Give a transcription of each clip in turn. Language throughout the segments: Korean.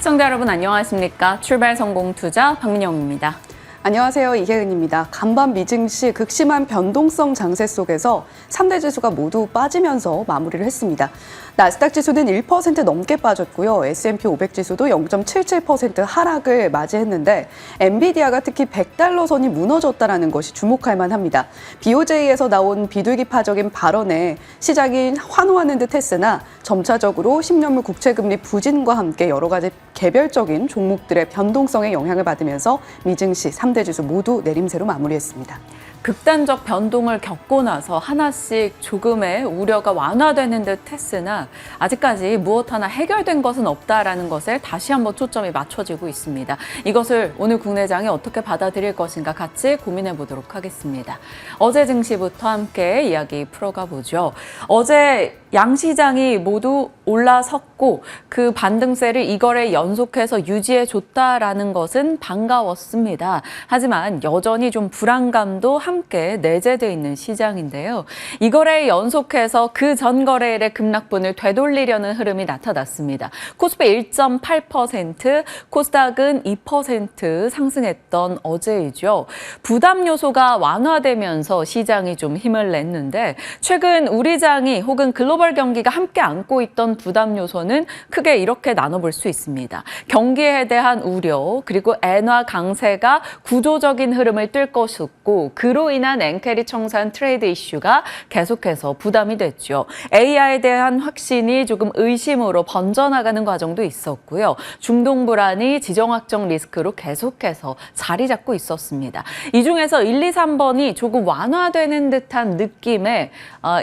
시청자 여러분 안녕하십니까? 출발성공투자 박민영입니다. 안녕하세요. 이혜은입니다. 간밤 미증시 극심한 변동성 장세 속에서 3대 지수가 모두 빠지면서 마무리를 했습니다. 나스닥 지수는 1% 넘게 빠졌고요. S&P 500 지수도 0.77% 하락을 맞이했는데 엔비디아가 특히 100달러 선이 무너졌다는 것이 주목할 만합니다. BOJ에서 나온 비둘기파적인 발언에 시장이 환호하는 듯 했으나 점차적으로 10년물 국채금리 부진과 함께 여러 가지 개별적인 종목들의 변동성에 영향을 받으면서 미증시 3대 지수 모두 내림세로 마무리했습니다. 극단적 변동을 겪고 나서 하나씩 조금의 우려가 완화되는 듯 했으나 아직까지 무엇 하나 해결된 것은 없다라는 것에 다시 한번 초점이 맞춰지고 있습니다. 이것을 오늘 국내장이 어떻게 받아들일 것인가 같이 고민해 보도록 하겠습니다. 어제 증시부터 함께 이야기 풀어가 보죠. 어제 양시장이 모두 올라섰고 그 반등세를 이거래 연속해서 유지해 줬다라는 것은 반가웠습니다. 하지만 여전히 좀 불안감도 함께 내재되어 있는 시장인데요. 이거래에 연속해서 그 전 거래일의 급락분을 되돌리려는 흐름이 나타났습니다. 코스피 1.8%, 코스닥은 2% 상승했던 어제이죠. 부담 요소가 완화되면서 시장이 좀 힘을 냈는데 최근 우리 장이 혹은 글로벌 경기가 함께 안고 있던 부담 요소는 크게 이렇게 나눠볼 수 있습니다. 경기에 대한 우려, 그리고 엔화 강세가 구조적인 흐름을 띨 것이었고 그로 인한 엔캐리 청산 트레이드 이슈가 계속해서 부담이 됐죠. AI에 대한 확신이 조금 의심으로 번져나가는 과정도 있었고요. 중동 불안이 지정학적 리스크로 계속해서 자리 잡고 있었습니다. 이 중에서 1, 2, 3번이 조금 완화되는 듯한 느낌의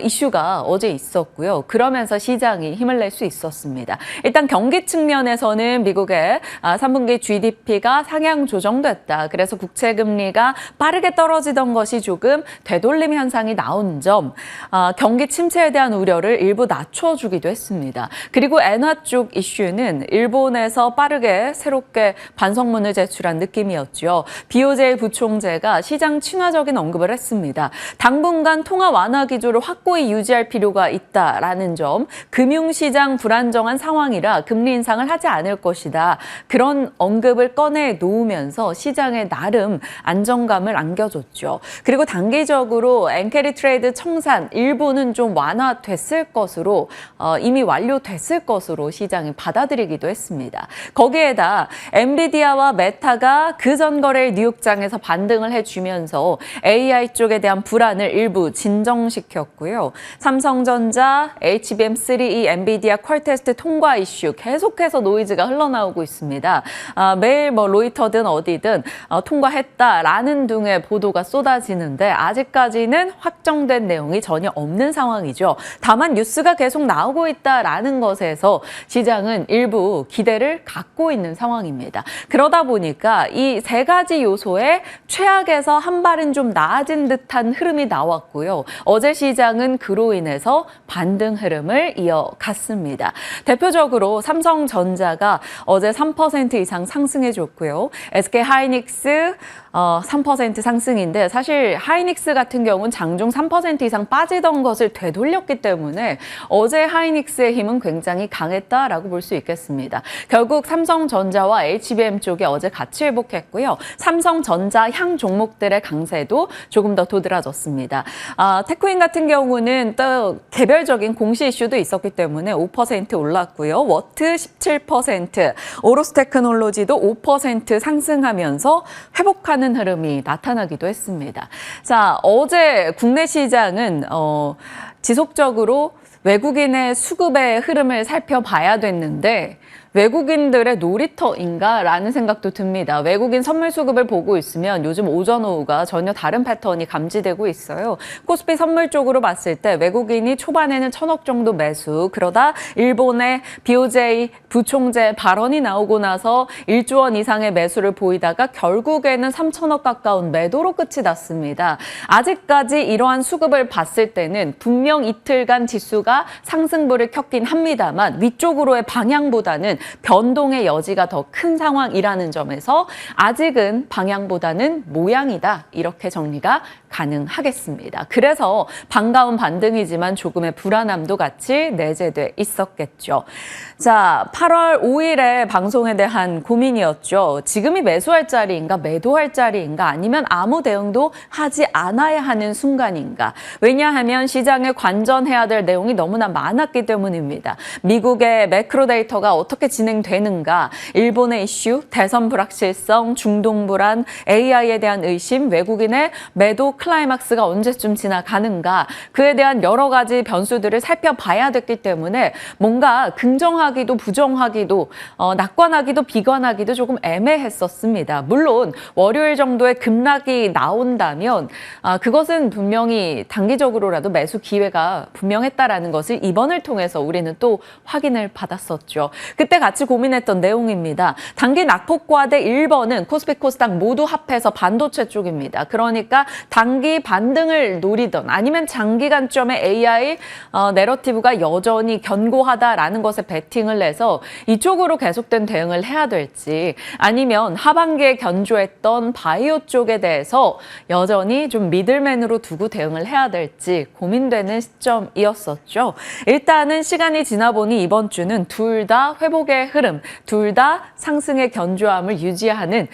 이슈가 어제 있었고요. 그러면서 시장이 힘을 낼 수 있었습니다. 일단 경기 측면에서는 미국의 3분기 GDP가 상향 조정됐다. 그래서 국채 금리가 빠르게 떨어지던 것이 조금 되돌림 현상이 나온 점, 경기 침체에 대한 우려를 일부 낮춰주기도 했습니다. 그리고 엔화 쪽 이슈는 일본에서 빠르게 새롭게 반성문을 제출한 느낌이었죠. BOJ 부총재가 시장 친화적인 언급을 했습니다. 당분간 통화 완화 기조를 확고히 유지할 필요가 있다라는 점, 금융시장 불안정한 상황이라 금리 인상을 하지 않을 것이다. 그런 언급을 꺼내 놓으면서 시장에 나름 안정감을 안겨줬죠. 그리고 단기적으로 엔캐리 트레이드 청산 일부는 좀 완화됐을 것으로 이미 완료됐을 것으로 시장이 받아들이기도 했습니다. 거기에다 엔비디아와 메타가 그전 거래일 뉴욕장에서 반등을 해주면서 AI 쪽에 대한 불안을 일부 진정시켰고요. 삼성전자, HBM3E 엔비디아 퀄 테스트 통과 이슈 계속해서 노이즈가 흘러나오고 있습니다. 매일 로이터든 어디든 통과했다라는 등의 보도가 쏟아지는데 아직까지는 확정된 내용이 전혀 없는 상황이죠. 다만 뉴스가 계속 나오고 있다라는 것에서 시장은 일부 기대를 갖고 있는 상황입니다. 그러다 보니까 이 세 가지 요소의 최악에서 한 발은 좀 나아진 듯한 흐름이 나왔고요. 어제 시장은 그로 인해서 반등 흐름을 이어갔습니다. 대표적으로 삼성전자가 어제 3% 이상 상승해줬고요. SK하이닉스 3% 상승인데 사실 하이닉스 같은 경우는 장중 3% 이상 빠지던 것을 되돌렸기 때문에 어제 하이닉스의 힘은 굉장히 강했다라고 볼 수 있겠습니다. 결국 삼성전자와 HBM 쪽이 어제 같이 회복했고요. 삼성전자 향 종목들의 강세도 조금 더 도드라졌습니다. 테크인 같은 경우는 또 개별적인 공시 이슈도 있었기 때문에 5% 올랐고요. 워트 17%, 오로스 테크놀로지도 5% 상승하면서 회복하는 흐름이 나타나기도 했습니다. 자, 어제 국내 시장은 지속적으로 외국인의 수급의 흐름을 살펴봐야 됐는데 외국인들의 놀이터인가라는 생각도 듭니다. 외국인 선물 수급을 보고 있으면 요즘 오전 오후가 전혀 다른 패턴이 감지되고 있어요. 코스피 선물 쪽으로 봤을 때 외국인이 초반에는 1,000억 정도 매수, 그러다 일본의 BOJ 부총재 발언이 나오고 나서 1조 원 이상의 매수를 보이다가 결국에는 3,000억 가까운 매도로 끝이 났습니다. 아직까지 이러한 수급을 봤을 때는 분명 이틀간 지수가 상승부를 켰긴 합니다만 위쪽으로의 방향보다는 변동의 여지가 더 큰 상황이라는 점에서 아직은 방향보다는 모양이다. 이렇게 정리가 가능하겠습니다. 그래서 반가운 반등이지만 조금의 불안함도 같이 내재돼 있었겠죠. 자, 8월 5일에 방송에 대한 고민이었죠. 지금이 매수할 자리인가 매도할 자리인가 아니면 아무 대응도 하지 않아야 하는 순간인가. 왜냐하면 시장에 관전해야 될 내용이 너무나 많았기 때문입니다. 미국의 매크로 데이터가 어떻게 진행되는가, 일본의 이슈, 대선 불확실성, 중동 불안, AI에 대한 의심, 외국인의 매도 클라이막스가 언제쯤 지나가는가, 그에 대한 여러 가지 변수들을 살펴봐야 됐기 때문에 뭔가 긍정하기도 부정하기도 낙관하기도 비관하기도 조금 애매했었습니다. 물론 월요일 정도의 급락이 나온다면 그것은 분명히 단기적으로라도 매수 기회가 분명했다라는 것을 이번을 통해서 우리는 또 확인을 받았었죠. 그때 같이 고민했던 내용입니다. 단기 낙폭과 대 1번은 코스피 코스닥 모두 합해서 반도체 쪽입니다. 그러니까 단기 반등을 노리던 아니면 장기 관점의 AI 내러티브가 여전히 견고하다라는 것에 베팅을 해서 이쪽으로 계속된 대응을 해야 될지, 아니면 하반기에 견조했던 바이오 쪽에 대해서 여전히 좀 미들맨으로 두고 대응을 해야 될지 고민되는 시점이었었죠. 일단은 시간이 지나 보니 이번 주는 둘 다 회복의 흐름, 둘 다 상승의 견조함을 유지하는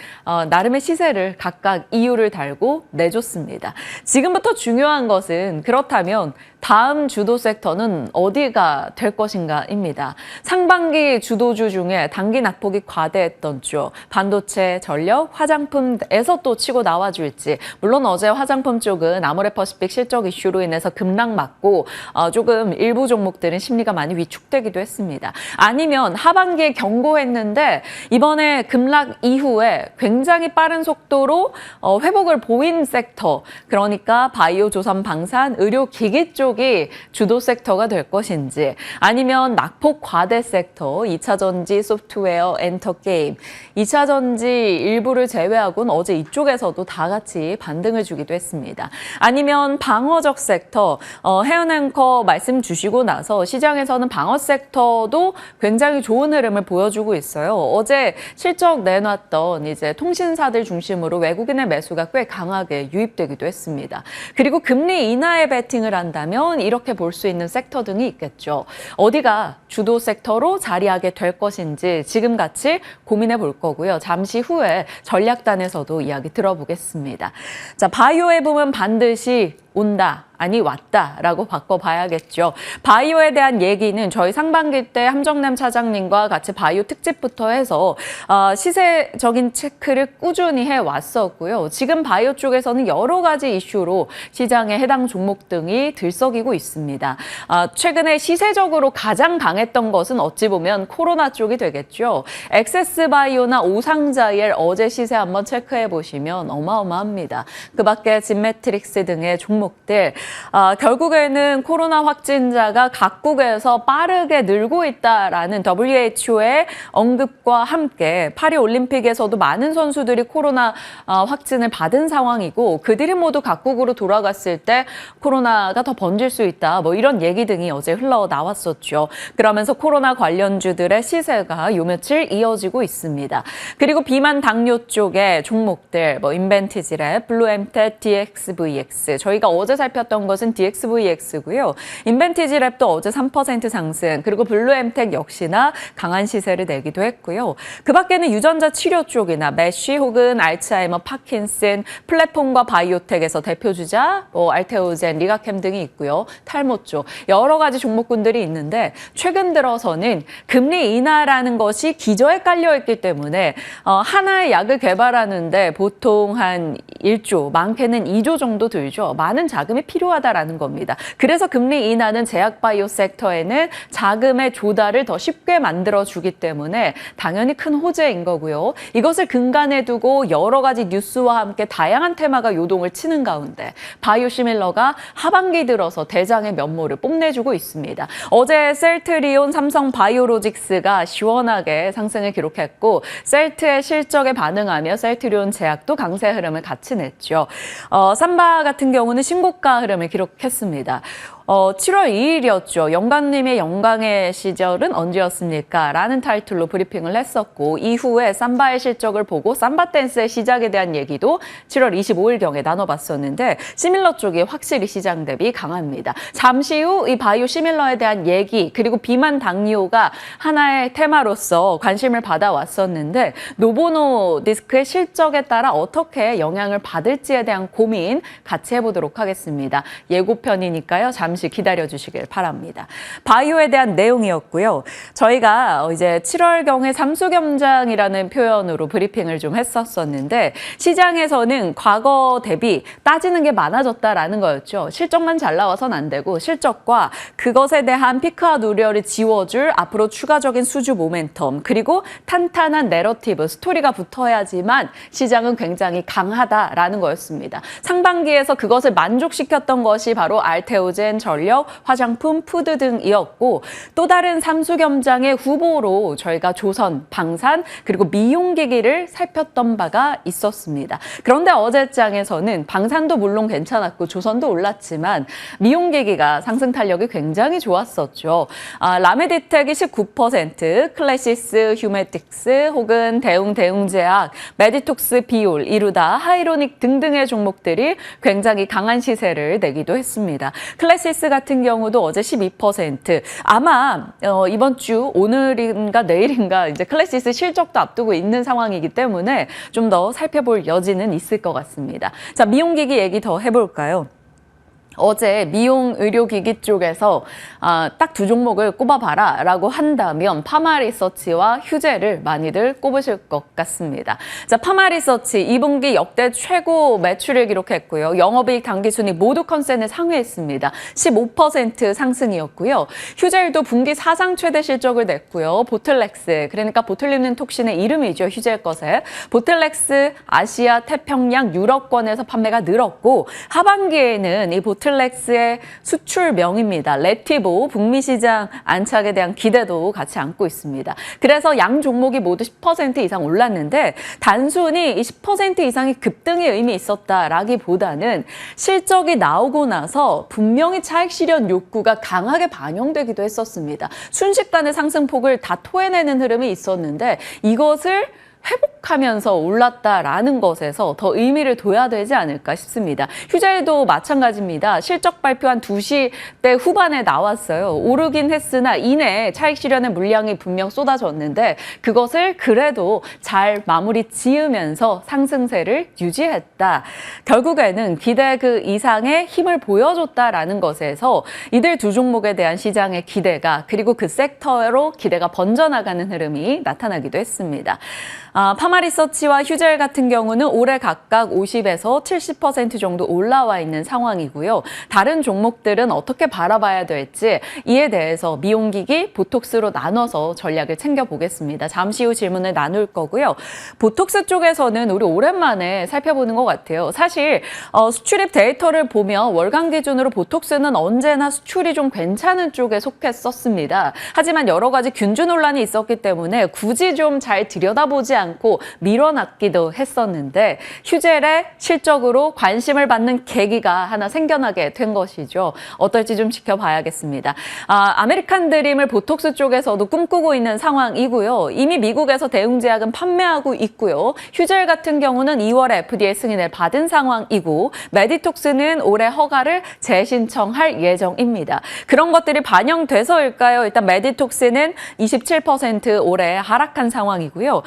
나름의 시세를 각각 이유를 달고 내줬습니다. 지금부터 중요한 것은 그렇다면 다음 주도 섹터는 어디가 될 것인가입니다. 상반기 주도주 중에 단기 낙폭이 과대했던 주, 반도체, 전력, 화장품에서 또 치고 나와줄지. 물론 어제 화장품 쪽은 아모레퍼시픽 실적 이슈로 인해서 급락 맞고 조금 일부 종목들은 심리가 많이 위축되기도 했습니다. 아니면 하반기에 견고했는데 이번에 급락 이후에 굉장히 빠른 속도로 회복을 보인 섹터, 그러니까 바이오, 조선, 방산, 의료, 기기 쪽 이 주도 섹터가 될 것인지, 아니면 낙폭 과대 섹터, 2차 전지, 소프트웨어, 엔터게임, 2차 전지 일부를 제외하고는 어제 이쪽에서도 다 같이 반등을 주기도 했습니다. 아니면 방어적 섹터, 해운앵커 말씀 주시고 나서 시장에서는 방어 섹터도 굉장히 좋은 흐름을 보여주고 있어요. 어제 실적 내놨던 이제 통신사들 중심으로 외국인의 매수가 꽤 강하게 유입되기도 했습니다. 그리고 금리 인하에 베팅을 한다면 이렇게 볼 수 있는 섹터 등이 있겠죠. 어디가 주도 섹터로 자리하게 될 것인지 지금 같이 고민해 볼 거고요. 잠시 후에 전략단에서도 이야기 들어보겠습니다. 자, 바이오의 붐은 반드시 온다, 아니 왔다라고 바꿔봐야겠죠. 바이오에 대한 얘기는 저희 상반기 때 함정남 차장님과 같이 바이오 특집부터 해서 시세적인 체크를 꾸준히 해왔었고요. 지금 바이오 쪽에서는 여러 가지 이슈로 시장에 해당 종목 등이 들썩이고 있습니다. 최근에 시세적으로 가장 강했던 것은 어찌 보면 코로나 쪽이 되겠죠. 엑세스바이오나 오상자일 어제 시세 한번 체크해 보시면 어마어마합니다. 그 밖에 진매트릭스 등의 종목들, 결국에는 코로나 확진자가 각국에서 빠르게 늘고 있다라는 WHO의 언급과 함께 파리올림픽에서도 많은 선수들이 코로나 확진을 받은 상황이고 그들이 모두 각국으로 돌아갔을 때 코로나가 더 번질 수 있다, 뭐 이런 얘기 등이 어제 흘러나왔었죠. 그러면서 코로나 관련주들의 시세가 요 며칠 이어지고 있습니다. 그리고 비만 당뇨 쪽의 종목들, 뭐 인벤티지랩, 블루엠텍, DXVX, 저희가 어제 살폈던 것은 DXVX고요. 인벤티지랩도 어제 3% 상승, 그리고 블루엠텍 역시나 강한 시세를 내기도 했고요. 그 밖에는 유전자 치료 쪽이나 메쉬 혹은 알츠하이머, 파킨슨, 플랫폼과 바이오텍에서 대표주자, 알테오젠, 리가캠 등이 있고요. 탈모 쪽 여러 가지 종목군들이 있는데 최근 들어서는 금리 인하라는 것이 기저에 깔려있기 때문에 하나의 약을 개발하는데 보통 한 1조, 많게는 2조 정도 들죠. 많은 자금이 필요하다라는 겁니다. 그래서 금리 인하는 제약바이오 섹터에는 자금의 조달을 더 쉽게 만들어주기 때문에 당연히 큰 호재인 거고요. 이것을 근간에 두고 여러 가지 뉴스와 함께 다양한 테마가 요동을 치는 가운데 바이오시밀러가 하반기 들어서 대장의 면모를 뽐내주고 있습니다. 어제 셀트리온, 삼성바이오로직스가 시원하게 상승을 기록했고 셀트의 실적에 반응하며 셀트리온 제약도 강세 흐름을 같이 냈죠. 삼바 같은 경우는 신고가 흐름을 기록했습니다. 7월 2일이었죠. 영광님의 영광의 시절은 언제였습니까? 라는 타이틀로 브리핑을 했었고 이후에 삼바의 실적을 보고 삼바 댄스의 시작에 대한 얘기도 7월 25일경에 나눠봤었는데 시밀러 쪽이 확실히 시장 대비 강합니다. 잠시 후 이 바이오 시밀러에 대한 얘기 그리고 비만 당뇨가 하나의 테마로서 관심을 받아왔었는데 노보노디스크의 실적에 따라 어떻게 영향을 받을지에 대한 고민 같이 해보도록 하겠습니다. 예고편이니까요. 잠시 기다려 주시길 바랍니다. 바이오에 대한 내용이었고요. 저희가 이제 7월경에 삼수겸장이라는 표현으로 브리핑을 좀 했었었는데 시장에서는 과거 대비 따지는 게 많아졌다라는 거였죠. 실적만 잘 나와선 안 되고 실적과 그것에 대한 피크아웃 우려를 지워줄 앞으로 추가적인 수주 모멘텀 그리고 탄탄한 내러티브, 스토리가 붙어야지만 시장은 굉장히 강하다라는 거였습니다. 상반기에서 그것을 만족시켰던 것이 바로 알테오젠, 전력, 화장품, 푸드 등이었고 또 다른 삼수겸장의 후보로 저희가 조선, 방산 그리고 미용기기를 살폈던 바가 있었습니다. 그런데 어제장에서는 방산도 물론 괜찮았고 조선도 올랐지만 미용기기가 상승 탄력이 굉장히 좋았었죠. 라메디텍이 19%, 클래시스, 휴메틱스 혹은 대웅제약, 메디톡스, 비올, 이루다, 하이로닉 등등의 종목들이 굉장히 강한 시세를 내기도 했습니다. 클래시스 같은 경우도 어제 12%. 아마 이번 주 오늘인가 내일인가 이제 클래시스 실적도 앞두고 있는 상황이기 때문에 좀 더 살펴볼 여지는 있을 것 같습니다. 자, 미용기기 얘기 더 해볼까요? 어제 미용 의료기기 쪽에서 딱 두 종목을 꼽아봐라 라고 한다면 파마리서치와 휴재를 많이들 꼽으실 것 같습니다. 자, 파마리서치 2분기 역대 최고 매출을 기록했고요. 영업이익 당기순이 모두 컨센을 상회했습니다. 15% 상승이었고요. 휴젤도 분기 사상 최대 실적을 냈고요. 보틀렉스, 그러니까 보틀리는 톡신의 이름이죠. 휴젤 것에. 보틀렉스 아시아, 태평양, 유럽권에서 판매가 늘었고 하반기에는 이 보틀렉스의 수출명입니다. 레티보 북미 시장 안착에 대한 기대도 같이 안고 있습니다. 그래서 양 종목이 모두 10% 이상 올랐는데 단순히 이 10% 이상의 급등의 의미 있었다라기보다는 실적이 나오고 나서 분명히 차익 실현 욕구가 강하게 반영되기도 했었습니다. 순식간에 상승폭을 다 토해내는 흐름이 있었는데 이것을 회복하면서 올랐다라는 것에서 더 의미를 둬야 되지 않을까 싶습니다. 휴젤도 마찬가지입니다. 실적 발표한 2시대 후반에 나왔어요. 오르긴 했으나 이내 차익 실현의 물량이 분명 쏟아졌는데 그것을 그래도 잘 마무리 지으면서 상승세를 유지했다. 결국에는 기대 그 이상의 힘을 보여줬다라는 것에서 이들 두 종목에 대한 시장의 기대가 그리고 그 섹터로 기대가 번져나가는 흐름이 나타나기도 했습니다. 파마리서치와 휴젤 같은 경우는 올해 각각 50에서 70% 정도 올라와 있는 상황이고요. 다른 종목들은 어떻게 바라봐야 될지 이에 대해서 미용기기, 보톡스로 나눠서 전략을 챙겨보겠습니다. 잠시 후 질문을 나눌 거고요. 보톡스 쪽에서는 우리 오랜만에 살펴보는 것 같아요. 사실 수출입 데이터를 보면 월간 기준으로 보톡스는 언제나 수출이 좀 괜찮은 쪽에 속했었습니다. 하지만 여러 가지 균주 논란이 있었기 때문에 굳이 좀 잘 들여다보지 않고 밀어놨기도 했었는데 휴젤의 실적으로 관심을 받는 계기가 하나 생겨나게 된 것이죠. 어떨지 좀 지켜봐야겠습니다. 아메리칸 드림을 보톡스 쪽에서도 꿈꾸고 있는 상황이고요. 이미 미국에서 대웅제약은 판매하고 있고요. 휴젤 같은 경우는 2월에 FDA 승인을 받은 상황이고 메디톡스는 올해 허가를 재신청할 예정입니다. 그런 것들이 반영돼서일까요? 일단 메디톡스는 27% 올해 하락한 상황이고요.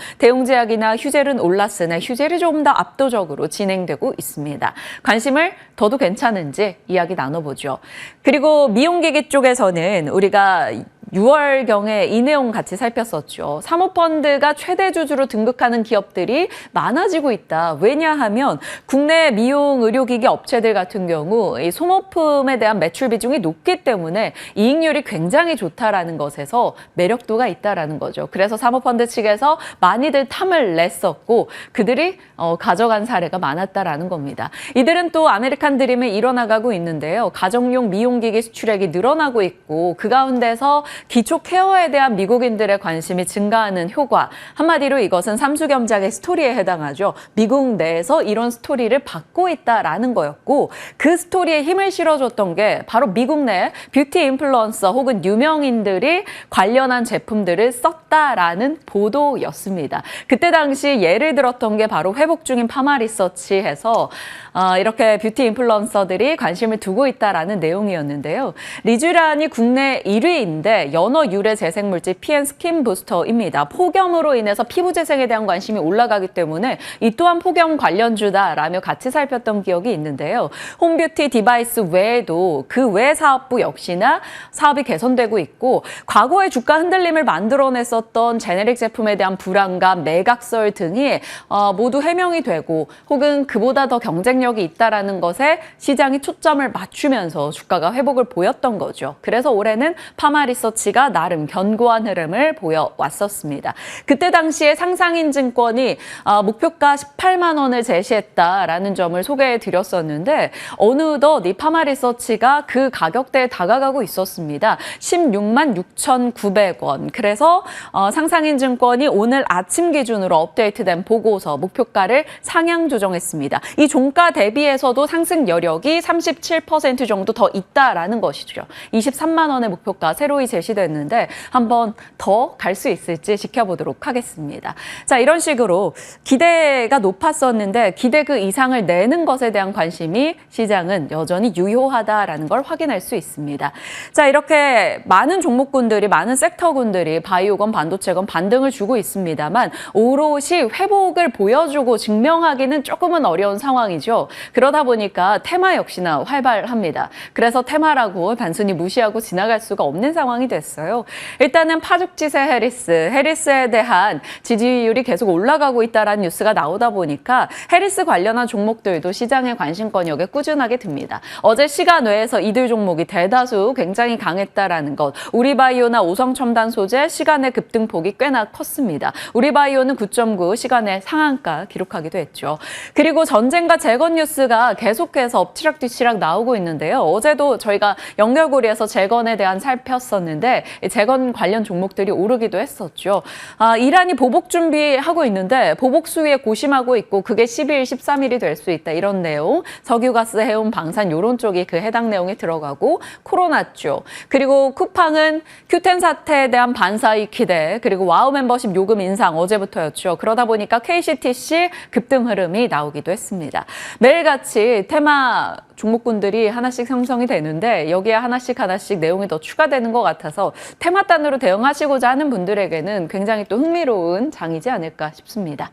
대웅제약이나 휴젤은 올랐으나 휴젤이 조금 더 압도적으로 진행되고 있습니다. 관심을 둬도 괜찮은지 이야기 나눠보죠. 그리고 미용기기 쪽에서는 우리가 6월경에 이 내용 같이 살폈었죠. 사모펀드가 최대 주주로 등극하는 기업들이 많아지고 있다. 왜냐하면 국내 미용 의료기기 업체들 같은 경우 이 소모품에 대한 매출 비중이 높기 때문에 이익률이 굉장히 좋다라는 것에서 매력도가 있다라는 거죠. 그래서 사모펀드 측에서 많이들 탐을 냈었고 그들이 가져간 사례가 많았다라는 겁니다. 이들은 또 아메리칸 드림에 일어나가고 있는데요. 가정용 미용기기 수출액이 늘어나고 있고 그 가운데서 기초 케어에 대한 미국인들의 관심이 증가하는 효과. 한마디로 이것은 삼수겸작의 스토리에 해당하죠. 미국 내에서 이런 스토리를 받고 있다라는 거였고 그 스토리에 힘을 실어줬던 게 바로 미국 내 뷰티 인플루언서 혹은 유명인들이 관련한 제품들을 썼다라는 보도였습니다. 그때 당시 예를 들었던 게 바로 회복 중인 파마리서치에서 이렇게 뷰티 인플루언서들이 관심을 두고 있다라는 내용이었는데요. 리쥬란이 국내 1위인데 연어 유래 재생물질 PN 스킨 부스터입니다. 폭염으로 인해서 피부 재생에 대한 관심이 올라가기 때문에 이 또한 폭염 관련주다라며 같이 살폈던 기억이 있는데요. 홈뷰티 디바이스 외에도 그 외 사업부 역시나 사업이 개선되고 있고 과거의 주가 흔들림을 만들어냈었던 제네릭 제품에 대한 불안감, 매각설 등이 모두 해명이 되고 혹은 그보다 더 경쟁력이 있다라는 것에 시장이 초점을 맞추면서 주가가 회복을 보였던 거죠. 그래서 올해는 파마리서치가 나름 견고한 흐름을 보여왔었습니다. 그때 당시에 상상인증권이 목표가 18만 원을 제시했다라는 점을 소개해드렸었는데 어느덧 이 파마리서치가 그 가격대에 다가가고 있었습니다. 16만 6,900원. 그래서 상상인증권이 오늘 아침 기준으로 업데이트된 보고서 목표가를 상향 조정했습니다. 이 종가 대비해서도 상승 여력이 37% 정도 더 있다라는 것이죠. 23만 원의 목표가 새로이 제시됐는데 한번 더 갈 수 있을지 지켜보도록 하겠습니다. 자, 이런 식으로 기대가 높았었는데 기대 그 이상을 내는 것에 대한 관심이 시장은 여전히 유효하다라는 걸 확인할 수 있습니다. 자, 이렇게 많은 종목군들이 많은 섹터군들이 바이오건, 반도체건 반등을 주고 있습니다만 오롯이 회복을 보여주고 증명하기는 조금은 어려운 상황이죠. 그러다 보니까 테마 역시나 활발합니다. 그래서 테마라고 단순히 무시하고 지나갈 수가 없는 상황이 됐어요. 일단은 파죽지세 해리스에 대한 지지율이 계속 올라가고 있다는 뉴스가 나오다 보니까 해리스 관련한 종목들도 시장의 관심권역에 꾸준하게 듭니다. 어제 시간 외에서 이들 종목이 대다수 굉장히 강했다라는 것. 우리바이오나 오성첨단 소재 시간의 급등폭이 꽤나 컸습니다. 우리바이오는 9.9 시간의 상한가 기록하기도 했죠. 그리고 전쟁과 재건 뉴스가 계속해서 엎치락뒤치락 나오고 있는데요. 어제도 저희가 연결고리에서 재건에 대한 살폈었는데 재건 관련 종목들이 오르기도 했었죠. 이란이 보복 준비하고 있는데 보복 수위에 고심하고 있고 그게 10일, 13일이 될 수 있다. 이런 내용. 석유가스, 해운, 방산 이런 쪽이 그 해당 내용에 들어가고 코로나 쪽. 그리고 쿠팡은 큐텐 사태에 대한 반사이익 기대 그리고 와우 멤버십 요금 인상 어제부터였죠. 그러다 보니까 KCTC 급등 흐름이 나오기도 했습니다. 매일같이 테마 종목군들이 하나씩 형성이 되는데 여기에 하나씩 내용이 더 추가되는 것 같아서 테마단으로 대응하시고자 하는 분들에게는 굉장히 또 흥미로운 장이지 않을까 싶습니다.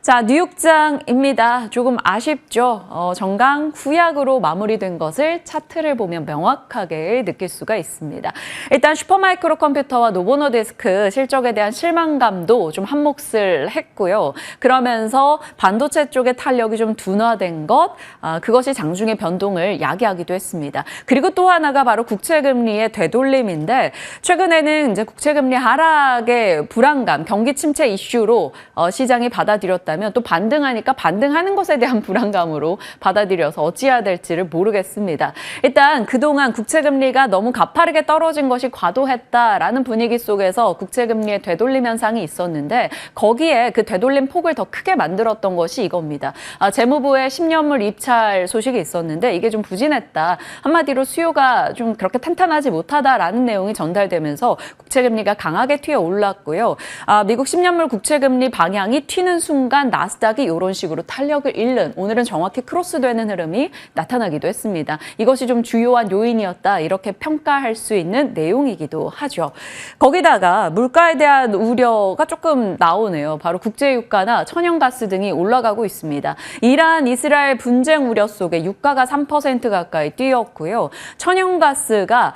자, 뉴욕장입니다. 조금 아쉽죠. 정강 후약으로 마무리된 것을 차트를 보면 명확하게 느낄 수가 있습니다. 일단 슈퍼마이크로 컴퓨터와 노보노디스크 실적에 대한 실망감도 좀 한몫을 했고요. 그러면서 반도체 쪽의 탄력이 좀 둔화된 것, 그것이 장중의 변동을 야기하기도 했습니다. 그리고 또 하나가 바로 국채금리의 되돌림인데 최근에는 이제 국채금리 하락의 불안감, 경기 침체 이슈로 시장이 받아들였다면 또 반등하니까 반등하는 것에 대한 불안감으로 받아들여서 어찌해야 될지를 모르겠습니다. 일단 그동안 국채금리가 너무 가파르게 떨어진 것이 과도했다라는 분위기 속에서 국채금리의 되돌림 현상이 있었는데 거기에 그 되돌림 폭을 더 크게 만들었던 것이 이겁니다. 재무부의 10년물 입찰 소식이 있었는데 이게 좀 부진했다. 한마디로 수요가 좀 그렇게 탄탄하지 못하다라는 내용이 전달되면서 국채금리가 강하게 튀어 올랐고요. 미국 10년물 국채금리 방향이 튀는 순간 나스닥이 이런 식으로 탄력을 잃는 오늘은 정확히 크로스되는 흐름이 나타나기도 했습니다. 이것이 좀 주요한 요인이었다 이렇게 평가할 수 있는 내용이기도 하죠. 거기다가 물가에 대한 우려가 조금 나오네요. 바로 국제유가나 천연가스 등이 올라가고 있습니다. 이란, 이스라엘 분쟁 우려 속에 유가가 3% 가까이 뛰었고요. 천연가스가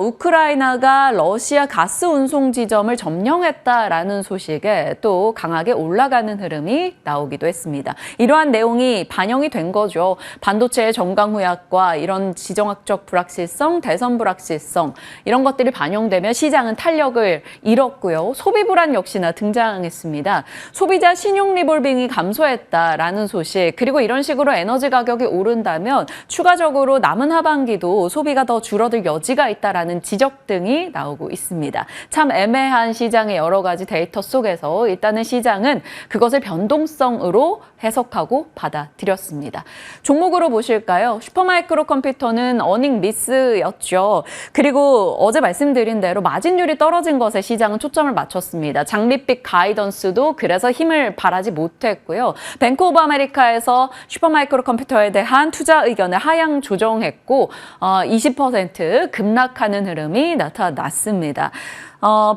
우크라이나가 러시아 가스 운송 지점을 점령했다라는 소식에 또 강하게 올라가는 흐름이 나오기도 했습니다. 이러한 내용이 반영이 된 거죠. 반도체의 정강 후약과 이런 지정학적 불확실성, 대선 불확실성 이런 것들이 반영되면 시장은 탄력을 잃었고요. 소비 불안 역시나 등장했습니다. 소비자 신용 리볼빙이 감소했다라는 소식 그리고 이런 식으로 에너지 가격이 오른다면 추가적으로 남은 하반기도 소비가 더 줄어들 여지가 있다. 있다라는 지적 등이 나오고 있습니다. 참 애매한 시장의 여러 가지 데이터 속에서 일단은 시장은 그것을 변동성으로 해석하고 받아들였습니다. 종목으로 보실까요? 슈퍼마이크로 컴퓨터는 어닝 미스였죠. 그리고 어제 말씀드린 대로 마진율이 떨어진 것에 시장은 초점을 맞췄습니다. 장밋빛 가이던스도 그래서 힘을 발하지 못했고요. 뱅크 오브 아메리카에서 슈퍼마이크로 컴퓨터에 대한 투자 의견을 하향 조정했고 20% 급락하는 흐름이 나타났습니다.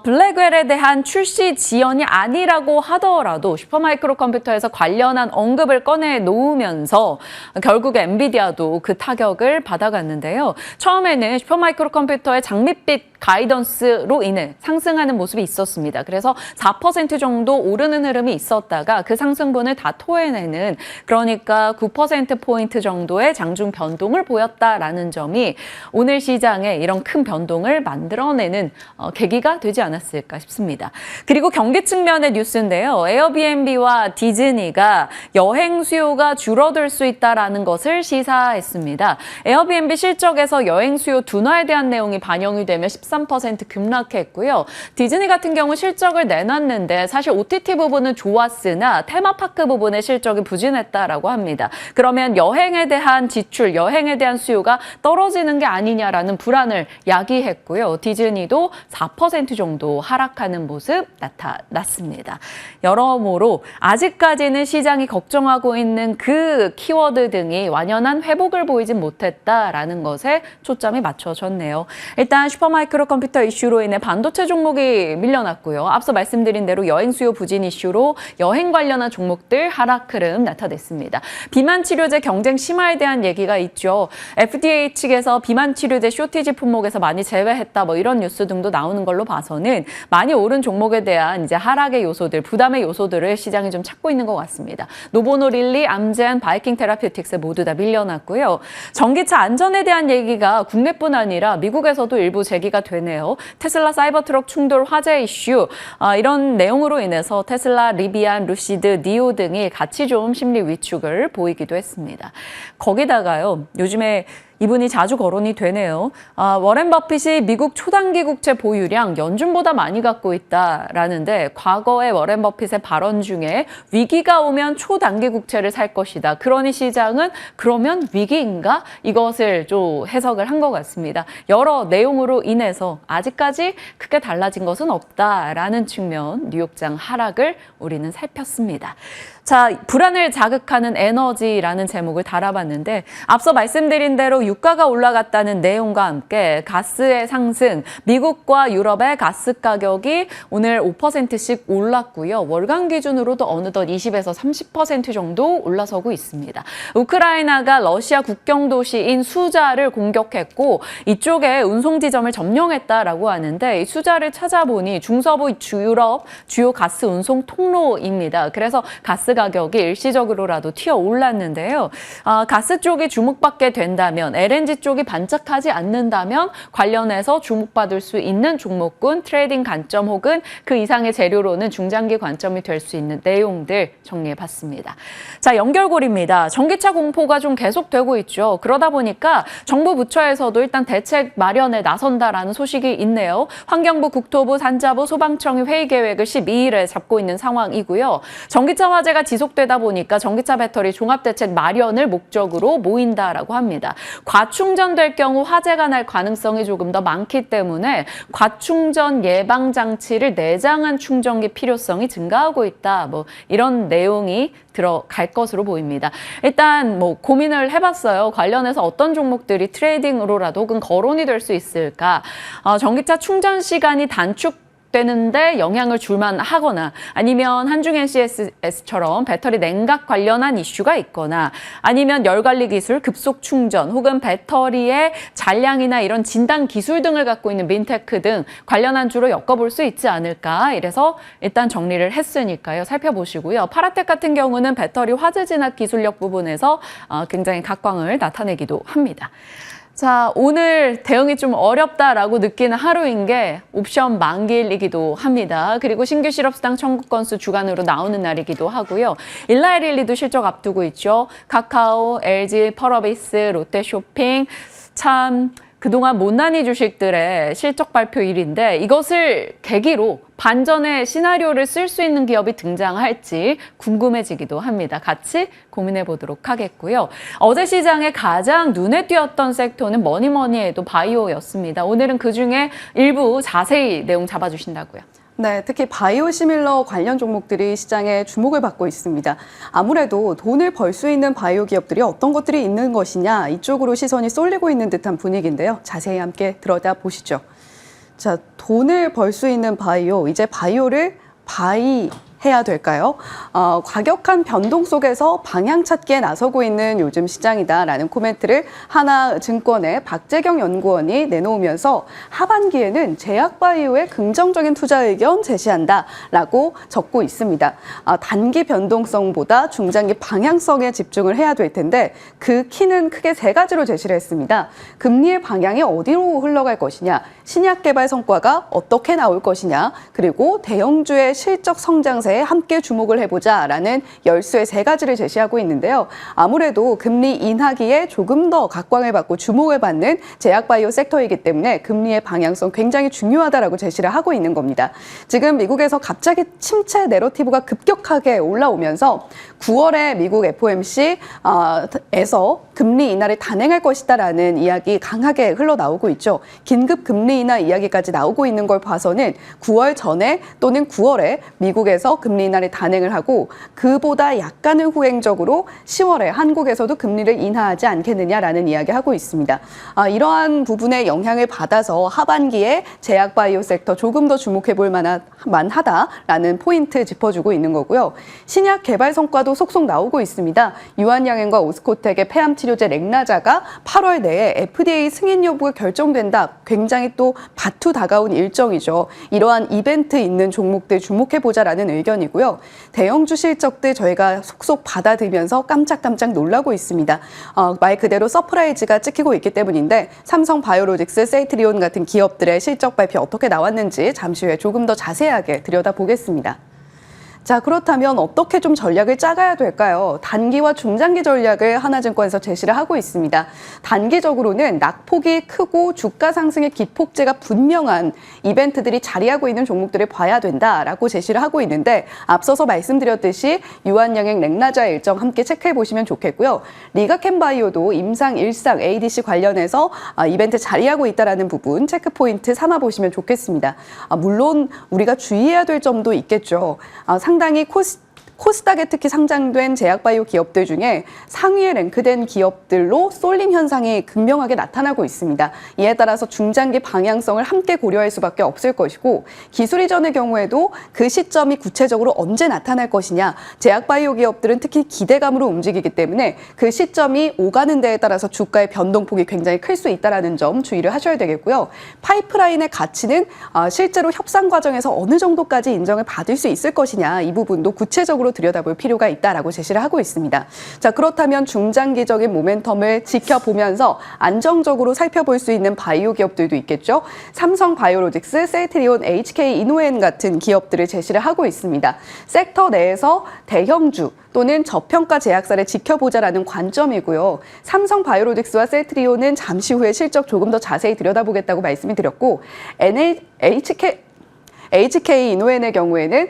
블랙웰에 대한 출시 지연이 아니라고 하더라도 슈퍼마이크로 컴퓨터에서 관련한 언급을 꺼내 놓으면서 결국 엔비디아도 그 타격을 받아갔는데요. 처음에는 슈퍼마이크로 컴퓨터의 장밋빛 가이던스로 인해 상승하는 모습이 있었습니다. 그래서 4% 정도 오르는 흐름이 있었다가 그 상승분을 다 토해내는, 그러니까 9%포인트 정도의 장중 변동을 보였다라는 점이 오늘 시장에 이런 큰 변동을 만들어내는 계기가 되지 않았을까 싶습니다. 그리고 경기 측면의 뉴스인데요. 에어비앤비와 디즈니가 여행 수요가 줄어들 수 있다는 것을 시사했습니다. 에어비앤비 실적에서 여행 수요 둔화에 대한 내용이 반영이 되며 13% 급락했고요. 디즈니 같은 경우 실적을 내놨는데 사실 OTT 부분은 좋았으나 테마파크 부분의 실적이 부진했다라고 합니다. 그러면 여행에 대한 지출, 여행에 대한 수요가 떨어지는 게 아니냐라는 불안을 야기했고요. 디즈니도 4% 정도 하락하는 모습 나타났습니다. 여러모로 아직까지는 시장이 걱정하고 있는 그 키워드 등이 완연한 회복을 보이진 못했다라는 것에 초점이 맞춰졌네요. 일단 슈퍼마이크로 컴퓨터 이슈로 인해 반도체 종목이 밀려났고요. 앞서 말씀드린 대로 여행 수요 부진 이슈로 여행 관련한 종목들 하락 흐름 나타냈습니다. 비만 치료제 경쟁 심화에 대한 얘기가 있죠. FDA 측에서 비만 치료제 쇼티지 품목에서 많이 제외했다, 뭐 이런 뉴스 등도 나오는 걸로 봐서는 많이 오른 종목에 대한 이제 하락의 요소들, 부담의 요소들을 시장이 좀 찾고 있는 것 같습니다. 노보노릴리, 암젠, 바이킹 테라퓨틱스 모두 다 밀려났고요. 전기차 안전에 대한 얘기가 국내뿐 아니라 미국에서도 일부 제기가 되네요. 테슬라 사이버트럭 충돌 화재 이슈, 이런 내용으로 인해서 테슬라, 리비안, 루시드, 니오 등이 같이 좀 심리 위축을 보이기도 했습니다. 거기다가요, 요즘에 이분이 자주 거론이 되네요. 워렌 버핏이 미국 초단기 국채 보유량 연준보다 많이 갖고 있다라는데, 과거에 워렌 버핏의 발언 중에 위기가 오면 초단기 국채를 살 것이다. 그러니 시장은 그러면 위기인가? 이것을 좀 해석을 한 것 같습니다. 여러 내용으로 인해서 아직까지 크게 달라진 것은 없다라는 측면, 뉴욕장 하락을 우리는 살폈습니다. 자, 불안을 자극하는 에너지라는 제목을 달아봤는데, 앞서 말씀드린 대로 유가가 올라갔다는 내용과 함께 가스의 상승, 미국과 유럽의 가스 가격이 오늘 5%씩 올랐고요. 월간 기준으로도 어느덧 20에서 30% 정도 올라서고 있습니다. 우크라이나가 러시아 국경 도시인 수자를 공격했고 이쪽에 운송 지점을 점령했다라고 하는데, 이 수자를 찾아보니 중서부 유럽 주요 가스 운송 통로입니다. 그래서 가스 가격이 일시적으로라도 튀어 올랐는데요. 가스 쪽이 주목받게 된다면, LNG 쪽이 반짝하지 않는다면 관련해서 주목받을 수 있는 종목군, 트레이딩 관점 혹은 그 이상의 재료로는 중장기 관점이 될 수 있는 내용들 정리해봤습니다. 자, 연결고리입니다. 전기차 공포가 좀 계속되고 있죠. 그러다 보니까 정부 부처에서도 일단 대책 마련에 나선다라는 소식이 있네요. 환경부, 국토부, 산자부, 소방청이 회의 계획을 12일에 잡고 있는 상황이고요. 전기차 화재가 지속되다 보니까 전기차 배터리 종합대책 마련을 목적으로 모인다라고 합니다. 과충전될 경우 화재가 날 가능성이 조금 더 많기 때문에 과충전 예방 장치를 내장한 충전기 필요성이 증가하고 있다. 뭐 이런 내용이 들어갈 것으로 보입니다. 일단 뭐 고민을 해봤어요. 관련해서 어떤 종목들이 트레이딩으로라도 혹은 거론이 될 수 있을까? 전기차 충전 시간이 되는데 영향을 줄만 하거나, 아니면 한중 NCS처럼 배터리 냉각 관련한 이슈가 있거나, 아니면 열관리 기술, 급속 충전 혹은 배터리의 잔량이나 이런 진단 기술 등을 갖고 있는 민테크 등 관련한 주로 엮어볼 수 있지 않을까. 이래서 일단 정리를 했으니까요. 살펴보시고요. 파라텍 같은 경우는 배터리 화재 진압 기술력 부분에서 굉장히 각광을 나타내기도 합니다. 자, 오늘 대응이 좀 어렵다라고 느끼는 하루인 게 옵션 만기일이기도 합니다. 그리고 신규 실업수당 청구 건수 주간으로 나오는 날이기도 하고요. 일라이릴리도 실적 앞두고 있죠. 카카오, LG, 펄어비스, 롯데쇼핑, 참 그동안 못난이 주식들의 실적 발표일인데 이것을 계기로 반전의 시나리오를 쓸 수 있는 기업이 등장할지 궁금해지기도 합니다. 같이 고민해 보도록 하겠고요. 어제 시장에 가장 눈에 띄었던 섹터는 뭐니 해도 바이오였습니다. 오늘은 그중에 일부 자세히 내용 잡아주신다고요. 네, 특히 바이오시밀러 관련 종목들이 시장에 주목을 받고 있습니다. 아무래도 돈을 벌 수 있는 바이오 기업들이 어떤 것들이 있는 것이냐, 이쪽으로 시선이 쏠리고 있는 듯한 분위기인데요. 자세히 함께 들여다보시죠. 자, 돈을 벌 수 있는 바이오, 이제 바이오를 해야 될까요? 과격한 변동 속에서 방향 찾기에 나서고 있는 요즘 시장이다라는 코멘트를 하나증권의 박재경 연구원이 내놓으면서 하반기에는 제약바이오에 긍정적인 투자 의견 제시한다라고 적고 있습니다. 단기 변동성보다 중장기 방향성에 집중을 해야 될 텐데 그 키는 크게 세 가지로 제시를 했습니다. 금리의 방향이 어디로 흘러갈 것이냐, 신약 개발 성과가 어떻게 나올 것이냐, 그리고 대형주의 실적 성장세 함께 주목을 해보자라는 열쇠 세 가지를 제시하고 있는데요. 아무래도 금리 인하기에 조금 더 각광을 받고 주목을 받는 제약바이오 섹터이기 때문에 금리의 방향성 굉장히 중요하다라고 제시를 하고 있는 겁니다. 지금 미국에서 갑자기 침체 내러티브가 급격하게 올라오면서 9월에 미국 FOMC에서 금리 인하를 단행할 것이다라는 이야기 강하게 흘러나오고 있죠. 긴급 금리 인하 이야기까지 나오고 있는 걸 봐서는 9월 전에 또는 9월에 미국에서 금리 인하를 단행을 하고 그보다 약간은 후행적으로 10월에 한국에서도 금리를 인하하지 않겠느냐라는 이야기하고 있습니다. 이러한 부분에 영향을 받아서 하반기에 제약바이오 섹터 조금 더 주목해 볼 만하다라는 포인트 짚어주고 있는 거고요. 신약 개발 성과도 속속 나오고 있습니다. 유한양행과 오스코텍의 폐암 치료제 렉나자가 8월 내에 FDA 승인 여부가 결정된다. 굉장히 또 바투 다가온 일정이죠. 이러한 이벤트 있는 종목들 주목해보자라는 의견이고요. 대형주 실적들 저희가 속속 받아들면서 깜짝깜짝 놀라고 있습니다. 말 그대로 서프라이즈가 찍히고 있기 때문인데 삼성 바이오로직스, 세이트리온 같은 기업들의 실적 발표 어떻게 나왔는지 잠시 후에 조금 더 자세하게 들여다보겠습니다. 자, 그렇다면 어떻게 좀 전략을 짜가야 될까요? 단기와 중장기 전략을 하나증권에서 제시를 하고 있습니다. 단기적으로는 낙폭이 크고 주가 상승의 기폭제가 분명한 이벤트들이 자리하고 있는 종목들을 봐야 된다라고 제시를 하고 있는데 앞서서 말씀드렸듯이 유한양행 렉나자 일정 함께 체크해 보시면 좋겠고요. 리가캠바이오도 임상, 일상, ADC 관련해서 이벤트 자리하고 있다는 부분 체크 포인트 삼아 보시면 좋겠습니다. 물론 우리가 주의해야 될 점도 있겠죠. 상당히 코스닥에 특히 상장된 제약바이오 기업들 중에 상위에 랭크된 기업들로 쏠림 현상이 극명하게 나타나고 있습니다. 이에 따라서 중장기 방향성을 함께 고려할 수밖에 없을 것이고 기술 이전의 경우에도 그 시점이 구체적으로 언제 나타날 것이냐, 제약바이오 기업들은 특히 기대감으로 움직이기 때문에 그 시점이 오가는 데에 따라서 주가의 변동폭이 굉장히 클 수 있다는 점 주의를 하셔야 되겠고요. 파이프라인의 가치는 실제로 협상 과정에서 어느 정도까지 인정을 받을 수 있을 것이냐, 이 부분도 구체적으로 들여다볼 필요가 있다라고 제시를 하고 있습니다. 자, 그렇다면 중장기적인 모멘텀을 지켜보면서 안정적으로 살펴볼 수 있는 바이오 기업들도 있겠죠. 삼성 바이오로직스, 세이트리온, HK 이노엔 같은 기업들을 제시를 하고 있습니다. 섹터 내에서 대형주 또는 저평가 제약사를 지켜보자라는 관점이고요. 삼성 바이오로직스와 세이트리온은 잠시 후에 실적 조금 더 자세히 들여다보겠다고 말씀을 드렸고 HK 이노엔의 경우에는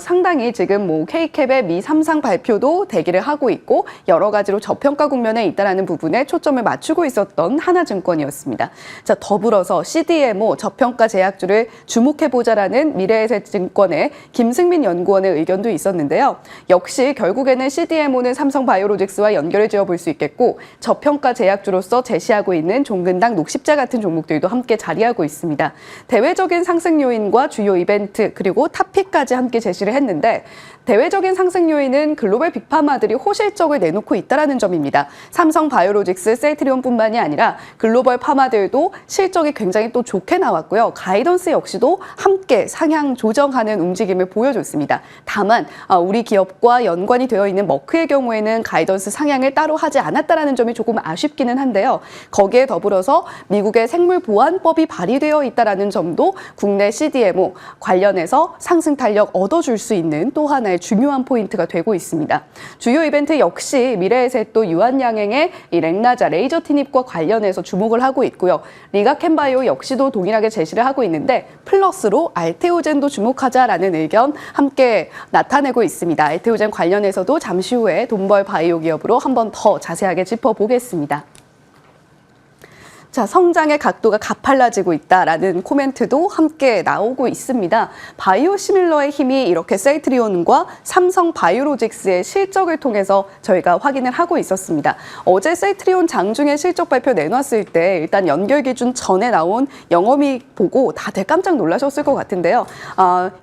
상당히 지금 K캡의 미 3상 발표도 대기를 하고 있고 여러 가지로 저평가 국면에 있다는 부분에 초점을 맞추고 있었던 하나증권이었습니다. 자, 더불어서 CDMO 저평가 제약주를 주목해보자라는 미래에셋증권의 김승민 연구원의 의견도 있었는데요. 역시 결국에는 CDMO는 삼성 바이오로직스와 연결을 지어볼 수 있겠고 저평가 제약주로서 제시하고 있는 종근당, 녹십자 같은 종목들도 함께 자리하고 있습니다. 대외적인 상승 요인과 주요 이벤트 그리고 탑픽까지 함께 제시를 했는데 대외적인 상승 요인은 글로벌 빅파마들이 호실적을 내놓고 있다는 점입니다. 삼성 바이오로직스, 세이트리온뿐만이 아니라 글로벌 파마들도 실적이 굉장히 또 좋게 나왔고요. 가이던스 역시도 함께 상향 조정하는 움직임을 보여줬습니다. 다만 우리 기업과 연관이 되어 있는 머크의 경우에는 가이던스 상향을 따로 하지 않았다는 점이 조금 아쉽기는 한데요. 거기에 더불어서 미국의 생물보안법이 발의되어 있다는 점도 국내 CDMO 관련해서 상승 탄력 얻어줄 수 있는 또 하나의 중요한 포인트가 되고 있습니다. 주요 이벤트 역시 미래에셋도 유한양행의 이 렉나자 레이저 티닙과 관련해서 주목을 하고 있고요. 리가켄바이오 역시도 동일하게 제시를 하고 있는데 플러스로 알테오젠도 주목하자라는 의견 함께 나타내고 있습니다. 알테오젠 관련해서도 잠시 후에 돈벌 바이오 기업으로 한번 더 자세하게 짚어보겠습니다. 자, 성장의 각도가 가팔라지고 있다라는 코멘트도 함께 나오고 있습니다. 바이오시밀러의 힘이 이렇게 셀트리온과 삼성 바이오로직스의 실적을 통해서 저희가 확인을 하고 있었습니다. 어제 셀트리온 장중에 실적 발표 내놨을 때 일단 연결 기준 전에 나온 영업이익 보고 다들 깜짝 놀라셨을 것 같은데요.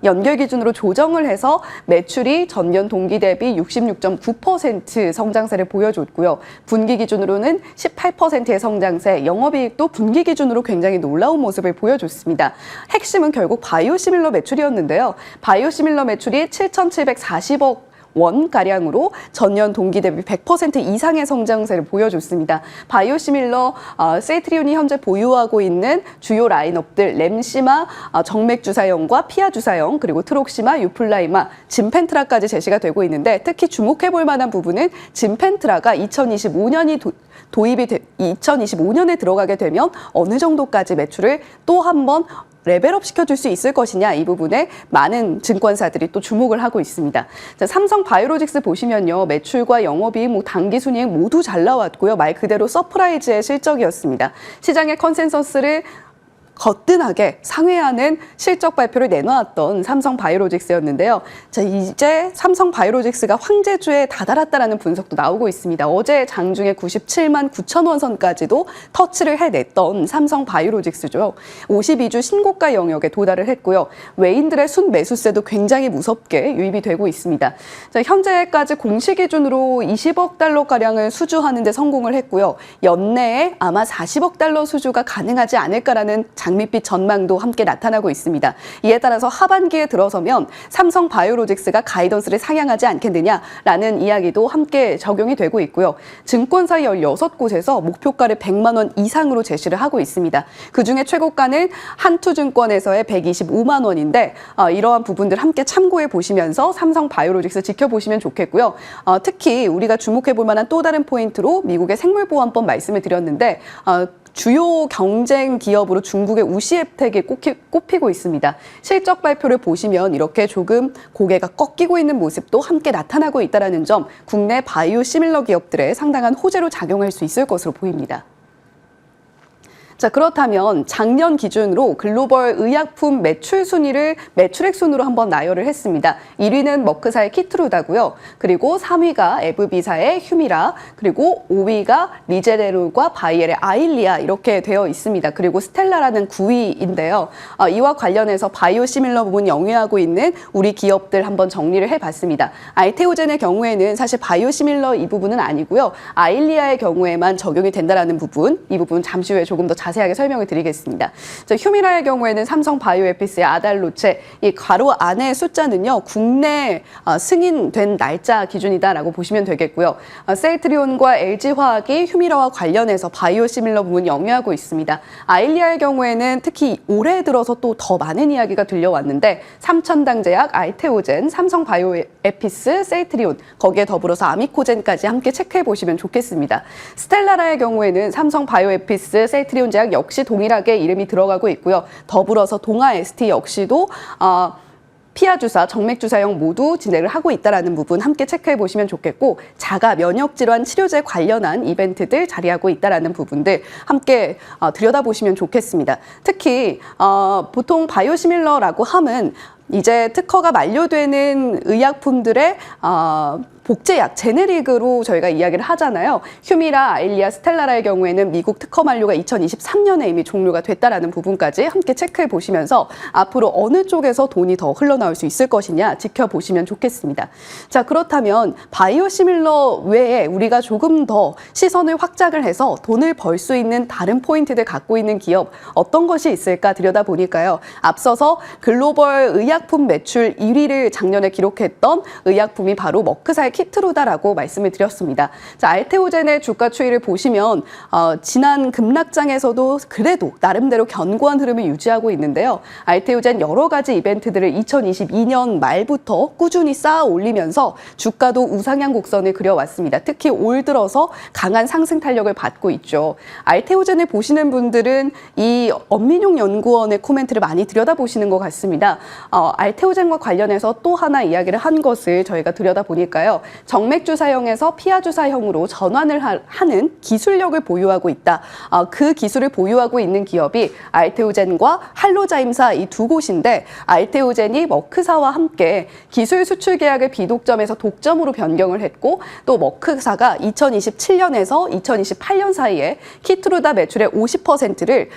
연결 기준으로 조정을 해서 매출이 전년 동기 대비 66.9% 성장세를 보여줬고요. 분기 기준으로는 18%의 성장세, 영업이익도 분기 기준으로 굉장히 놀라운 모습을 보여줬습니다. 핵심은 결국 바이오시밀러 매출이었는데요. 바이오시밀러 매출이 7,740억 원가량으로 전년 동기 대비 100% 이상의 성장세를 보여줬습니다. 바이오시밀러 셀트리온이 현재 보유하고 있는 주요 라인업들 램시마 정맥주사형과 피하주사형 그리고 트록시마, 유플라이마, 진펜트라까지 제시가 되고 있는데 특히 주목해볼 만한 부분은 진펜트라가 2025년에 들어가게 되면 어느 정도까지 매출을 또 한번 레벨업 시켜줄 수 있을 것이냐 이 부분에 많은 증권사들이 또 주목을 하고 있습니다. 자, 삼성 바이오로직스 보시면요. 매출과 영업이익, 단기 순이익 모두 잘 나왔고요. 말 그대로 서프라이즈의 실적이었습니다. 시장의 컨센서스를 거뜬하게 상회하는 실적 발표를 내놓았던 삼성 바이오로직스였는데요. 자, 이제 삼성 바이오로직스가 황제주에 다다랐다라는 분석도 나오고 있습니다. 어제 장중에 97만 9천 원 선까지도 터치를 해냈던 삼성 바이오로직스죠. 52주 신고가 영역에 도달을 했고요. 외인들의 순매수세도 굉장히 무섭게 유입이 되고 있습니다. 자, 현재까지 공시 기준으로 20억 달러가량을 수주하는 데 성공을 했고요. 연내에 아마 40억 달러 수주가 가능하지 않을까라는 장밋빛 전망도 함께 나타나고 있습니다. 이에 따라서 하반기에 들어서면 삼성 바이오로직스가 가이던스를 상향하지 않겠느냐라는 이야기도 함께 적용이 되고 있고요. 증권사 16곳에서 목표가를 100만 원 이상으로 제시를 하고 있습니다. 그중에 최고가는 한투증권에서의 125만 원인데 이러한 부분들 함께 참고해 보시면서 삼성 바이오로직스 지켜보시면 좋겠고요. 특히 우리가 주목해 볼 만한 또 다른 포인트로 미국의 생물보안법 말씀을 드렸는데 주요 경쟁 기업으로 중국의 우시앱텍이 꼽히고 있습니다. 실적 발표를 보시면 이렇게 조금 고개가 꺾이고 있는 모습도 함께 나타나고 있다는 점, 국내 바이오 시밀러 기업들의 상당한 호재로 작용할 수 있을 것으로 보입니다. 자, 그렇다면 작년 기준으로 글로벌 의약품 매출 순위를 매출액 순으로 한번 나열을 했습니다. 1위는 머크사의 키트루다고요. 그리고 3위가 에브비사의 휴미라, 그리고 5위가 리제네롤과 바이엘의 아일리아 이렇게 되어 있습니다. 그리고 스텔라라는 9위인데요. 이와 관련해서 바이오시밀러 부분 영위하고 있는 우리 기업들 한번 정리를 해봤습니다. 알테오젠의 경우에는 사실 바이오시밀러 이 부분은 아니고요. 아일리아의 경우에만 적용이 된다는 부분, 이 부분 잠시 후에 조금 더 자세하게 설명을 드리겠습니다. 자, 휴미라의 경우에는 삼성 바이오에피스의 아달로체, 이 괄호 안의 숫자는요, 국내 승인된 날짜 기준이다라고 보시면 되겠고요. 셀트리온과 LG화학이 휴미라와 관련해서 바이오시밀러 부분 영위하고 있습니다. 아일리아의 경우에는 특히 올해 들어서 또 더 많은 이야기가 들려왔는데 삼천당제약, 알테오젠, 삼성 바이오에피스, 셀트리온, 거기에 더불어서 아미코젠까지 함께 체크해 보시면 좋겠습니다. 스텔라라의 경우에는 삼성 바이오에피스, 셀트리온 제약 역시 동일하게 이름이 들어가고 있고요. 더불어서 동아 ST 역시도 피하주사, 정맥주사형 모두 진행을 하고 있다는 부분 함께 체크해 보시면 좋겠고, 자가 면역질환 치료제 관련한 이벤트들 자리하고 있다는 부분들 함께 들여다보시면 좋겠습니다. 특히 보통 바이오시밀러라고 하면 이제 특허가 만료되는 의약품들의 복제약, 제네릭으로 저희가 이야기를 하잖아요. 휴미라, 아일리아, 스텔라라의 경우에는 미국 특허 만료가 2023년에 이미 종료가 됐다라는 부분까지 함께 체크해 보시면서 앞으로 어느 쪽에서 돈이 더 흘러나올 수 있을 것이냐 지켜보시면 좋겠습니다. 자, 그렇다면 바이오시밀러 외에 우리가 조금 더 시선을 확장을 해서 돈을 벌 수 있는 다른 포인트들 갖고 있는 기업 어떤 것이 있을까 들여다보니까요. 앞서서 글로벌 의약품 매출 1위를 작년에 기록했던 의약품이 바로 머크사의 키트루다라고 말씀을 드렸습니다. 자, 알테오젠의 주가 추이를 보시면 지난 급락장에서도 그래도 나름대로 견고한 흐름을 유지하고 있는데요. 알테오젠 여러 가지 이벤트들을 2022년 말부터 꾸준히 쌓아 올리면서 주가도 우상향 곡선을 그려왔습니다. 특히 올 들어서 강한 상승 탄력을 받고 있죠. 알테오젠을 보시는 분들은 이 엄민용 연구원의 코멘트를 많이 들여다보시는 것 같습니다. 알테오젠과 관련해서 또 하나 이야기를 한 것을 저희가 들여다보니까요. 정맥주 사형에서 피하주 사형으로 전환을 하는 기술력을 보유하고 있다. 그 기술을 보유하고 있는 기업이 알테오젠과 할로자임사 이 두 곳인데 알테오젠이 머크사와 함께 기술 수출 계약을 비독점에서 독점으로 변경을 했고 또 머크사가 2027년에서 2028년 사이에 키트루다 매출의 50%를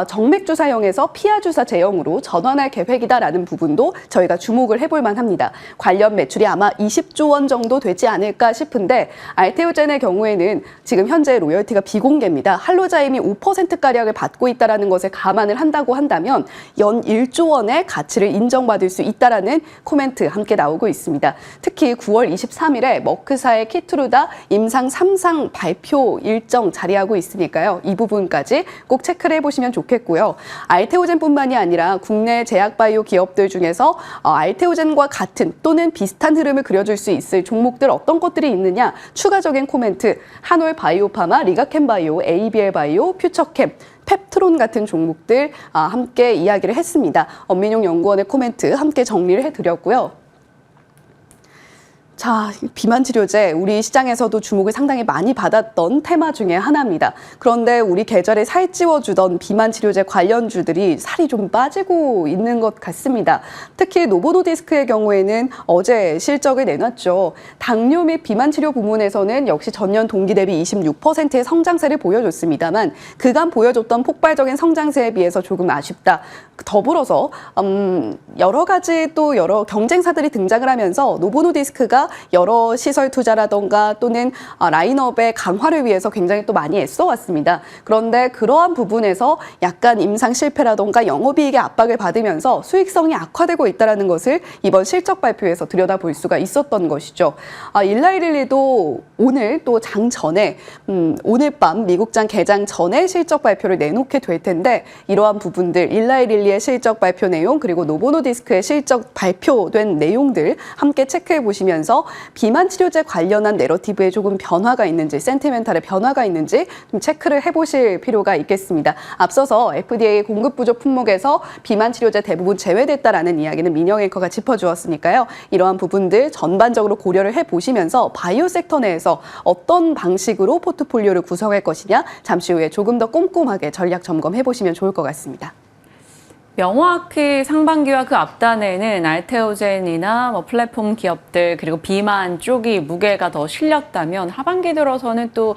정맥주 사형에서 피하주사 제형으로 전환할 계획이다라는 부분도 저희가 주목을 해볼 만합니다. 관련 매출이 아마 20조 원 정도 되지 않을까 싶은데 알테오젠의 경우에는 지금 현재 로열티가 비공개입니다. 할로자임이 5%가량을 받고 있다는 것을 감안을 한다고 한다면 연 1조 원의 가치를 인정받을 수 있다는 코멘트 함께 나오고 있습니다. 특히 9월 23일에 머크사의 키트루다 임상 3상 발표 일정 자리하고 있으니까요. 이 부분까지 꼭 체크를 해보시면 좋겠고요. 알테오젠뿐만이 아니라 국내 제약바이오 기업들 중에서 알테오젠과 같은 또는 비슷한 흐름을 그려줄 수 있을 종목들 어떤 것들이 있느냐 추가적인 코멘트 한올 바이오파마, 리가캠 바이오, ABL 바이오, 퓨처캠, 펩트론 같은 종목들 함께 이야기를 했습니다. 엄민용 연구원의 코멘트 함께 정리를 해드렸고요. 자, 비만 치료제 우리 시장에서도 주목을 상당히 많이 받았던 테마 중에 하나입니다. 그런데 우리 계절에 살찌워주던 비만 치료제 관련주들이 살이 좀 빠지고 있는 것 같습니다. 특히 노보노디스크의 경우에는 어제 실적을 내놨죠. 당뇨 및 비만 치료 부문에서는 역시 전년 동기 대비 26%의 성장세를 보여줬습니다만 그간 보여줬던 폭발적인 성장세에 비해서 조금 아쉽다. 더불어서 여러 가지 또 여러 경쟁사들이 등장을 하면서 노보노디스크가 여러 시설 투자라던가 또는 라인업의 강화를 위해서 굉장히 또 많이 애써왔습니다. 그런데 그러한 부분에서 약간 임상 실패라던가 영업이익의 압박을 받으면서 수익성이 악화되고 있다는 것을 이번 실적 발표에서 들여다볼 수가 있었던 것이죠. 일라이릴리도 오늘 또 장 전에 오늘 밤 미국장 개장 전에 실적 발표를 내놓게 될 텐데 이러한 부분들 일라이릴리의 실적 발표 내용 그리고 노보노디스크의 실적 발표된 내용들 함께 체크해 보시면서 비만 치료제 관련한 내러티브에 조금 변화가 있는지 센티멘탈의 변화가 있는지 좀 체크를 해보실 필요가 있겠습니다. 앞서서 FDA 공급 부족 품목에서 비만 치료제 대부분 제외됐다라는 이야기는 민영 앵커가 짚어주었으니까요. 이러한 부분들 전반적으로 고려를 해보시면서 바이오 섹터 내에서 어떤 방식으로 포트폴리오를 구성할 것이냐 잠시 후에 조금 더 꼼꼼하게 전략 점검해보시면 좋을 것 같습니다. 명확히 상반기와 그 앞단에는 알테오젠이나 플랫폼 기업들 그리고 비만 쪽이 무게가 더 실렸다면 하반기 들어서는 또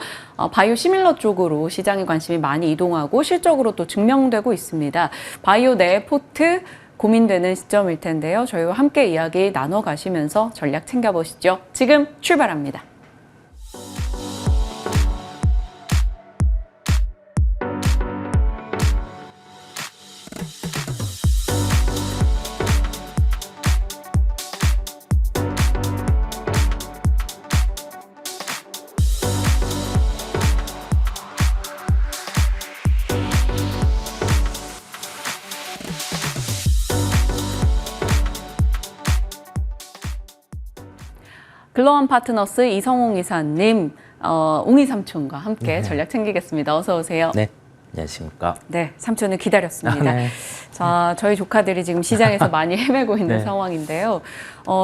바이오 시밀러 쪽으로 시장의 관심이 많이 이동하고 실적으로 또 증명되고 있습니다. 바이오 내 포트 고민되는 시점일 텐데요. 저희와 함께 이야기 나눠가시면서 전략 챙겨보시죠. 지금 출발합니다. 글로원 파트너스 이성홍 이사님, 웅이 삼촌과 함께 전략 챙기겠습니다. 어서 오세요. 네, 안녕하십니까. 네, 삼촌을 기다렸습니다. 네. 자, 저희 조카들이 지금 시장에서 많이 헤매고 있는 네. 상황인데요.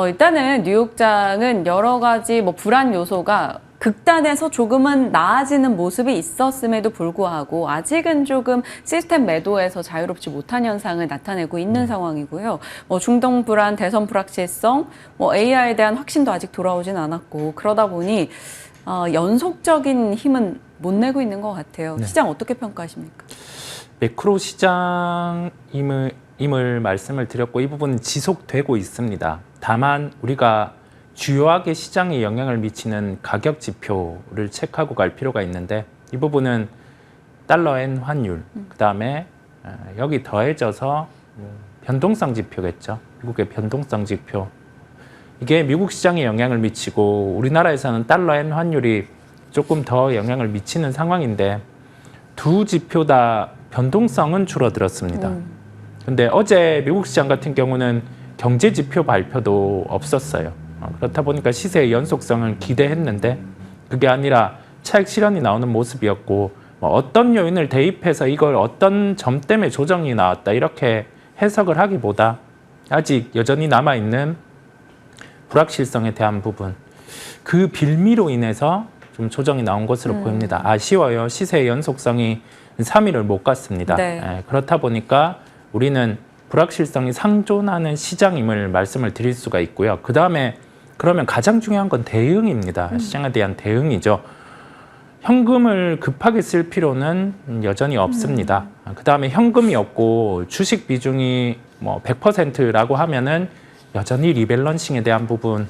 일단은 뉴욕장은 여러 가지 불안 요소가 극단에서 조금은 나아지는 모습이 있었음에도 불구하고 아직은 조금 시스템 매도에서 자유롭지 못한 현상을 나타내고 있는 상황이고요. 중동 불안, 대선 불확실성, AI에 대한 확신도 아직 돌아오진 않았고 그러다 보니 연속적인 힘은 못 내고 있는 것 같아요. 네. 시장 어떻게 평가하십니까? 매크로 시장임을 말씀을 드렸고 이 부분은 지속되고 있습니다. 다만 우리가 주요하게 시장에 영향을 미치는 가격 지표를 체크하고 갈 필요가 있는데 이 부분은 달러엔 환율, 그다음에 여기 더해져서 변동성 지표겠죠. 미국의 변동성 지표. 이게 미국 시장에 영향을 미치고 우리나라에서는 달러엔 환율이 조금 더 영향을 미치는 상황인데 두 지표 다 변동성은 줄어들었습니다. 근데 어제 미국 시장 같은 경우는 경제 지표 발표도 없었어요. 그렇다 보니까 시세의 연속성을 기대했는데 그게 아니라 차익 실현이 나오는 모습이었고 어떤 요인을 대입해서 이걸 어떤 점 때문에 조정이 나왔다 이렇게 해석을 하기보다 아직 여전히 남아있는 불확실성에 대한 부분 그 빌미로 인해서 좀 조정이 나온 것으로 보입니다. 아쉬워요. 시세의 연속성이 3일을 못 갔습니다. 네. 그렇다 보니까 우리는 불확실성이 상존하는 시장임을 말씀을 드릴 수가 있고요. 그 다음에 그러면 가장 중요한 건 대응입니다. 시장에 대한 대응이죠. 현금을 급하게 쓸 필요는 여전히 없습니다. 그 다음에 현금이 없고 주식 비중이 뭐 100%라고 하면은 여전히 리밸런싱에 대한 부분,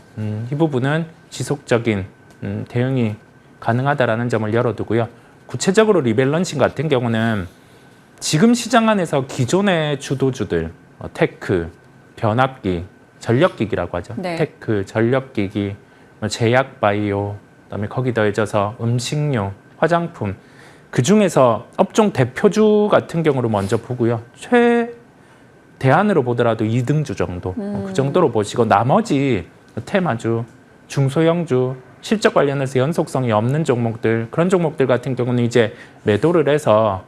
이 부분은 지속적인 대응이 가능하다라는 점을 열어두고요. 구체적으로 리밸런싱 같은 경우는 지금 시장 안에서 기존의 주도주들, 테크, 변압기, 전력기기라고 하죠. 네. 테크, 전력기기, 제약 바이오, 그다음에 거기 더해져서 음식료, 화장품 그 중에서 업종 대표주 같은 경우로 먼저 보고요. 최대한으로 보더라도 2등주 정도 그 정도로 보시고 나머지 테마주, 중소형주, 실적 관련해서 연속성이 없는 종목들 그런 종목들 같은 경우는 이제 매도를 해서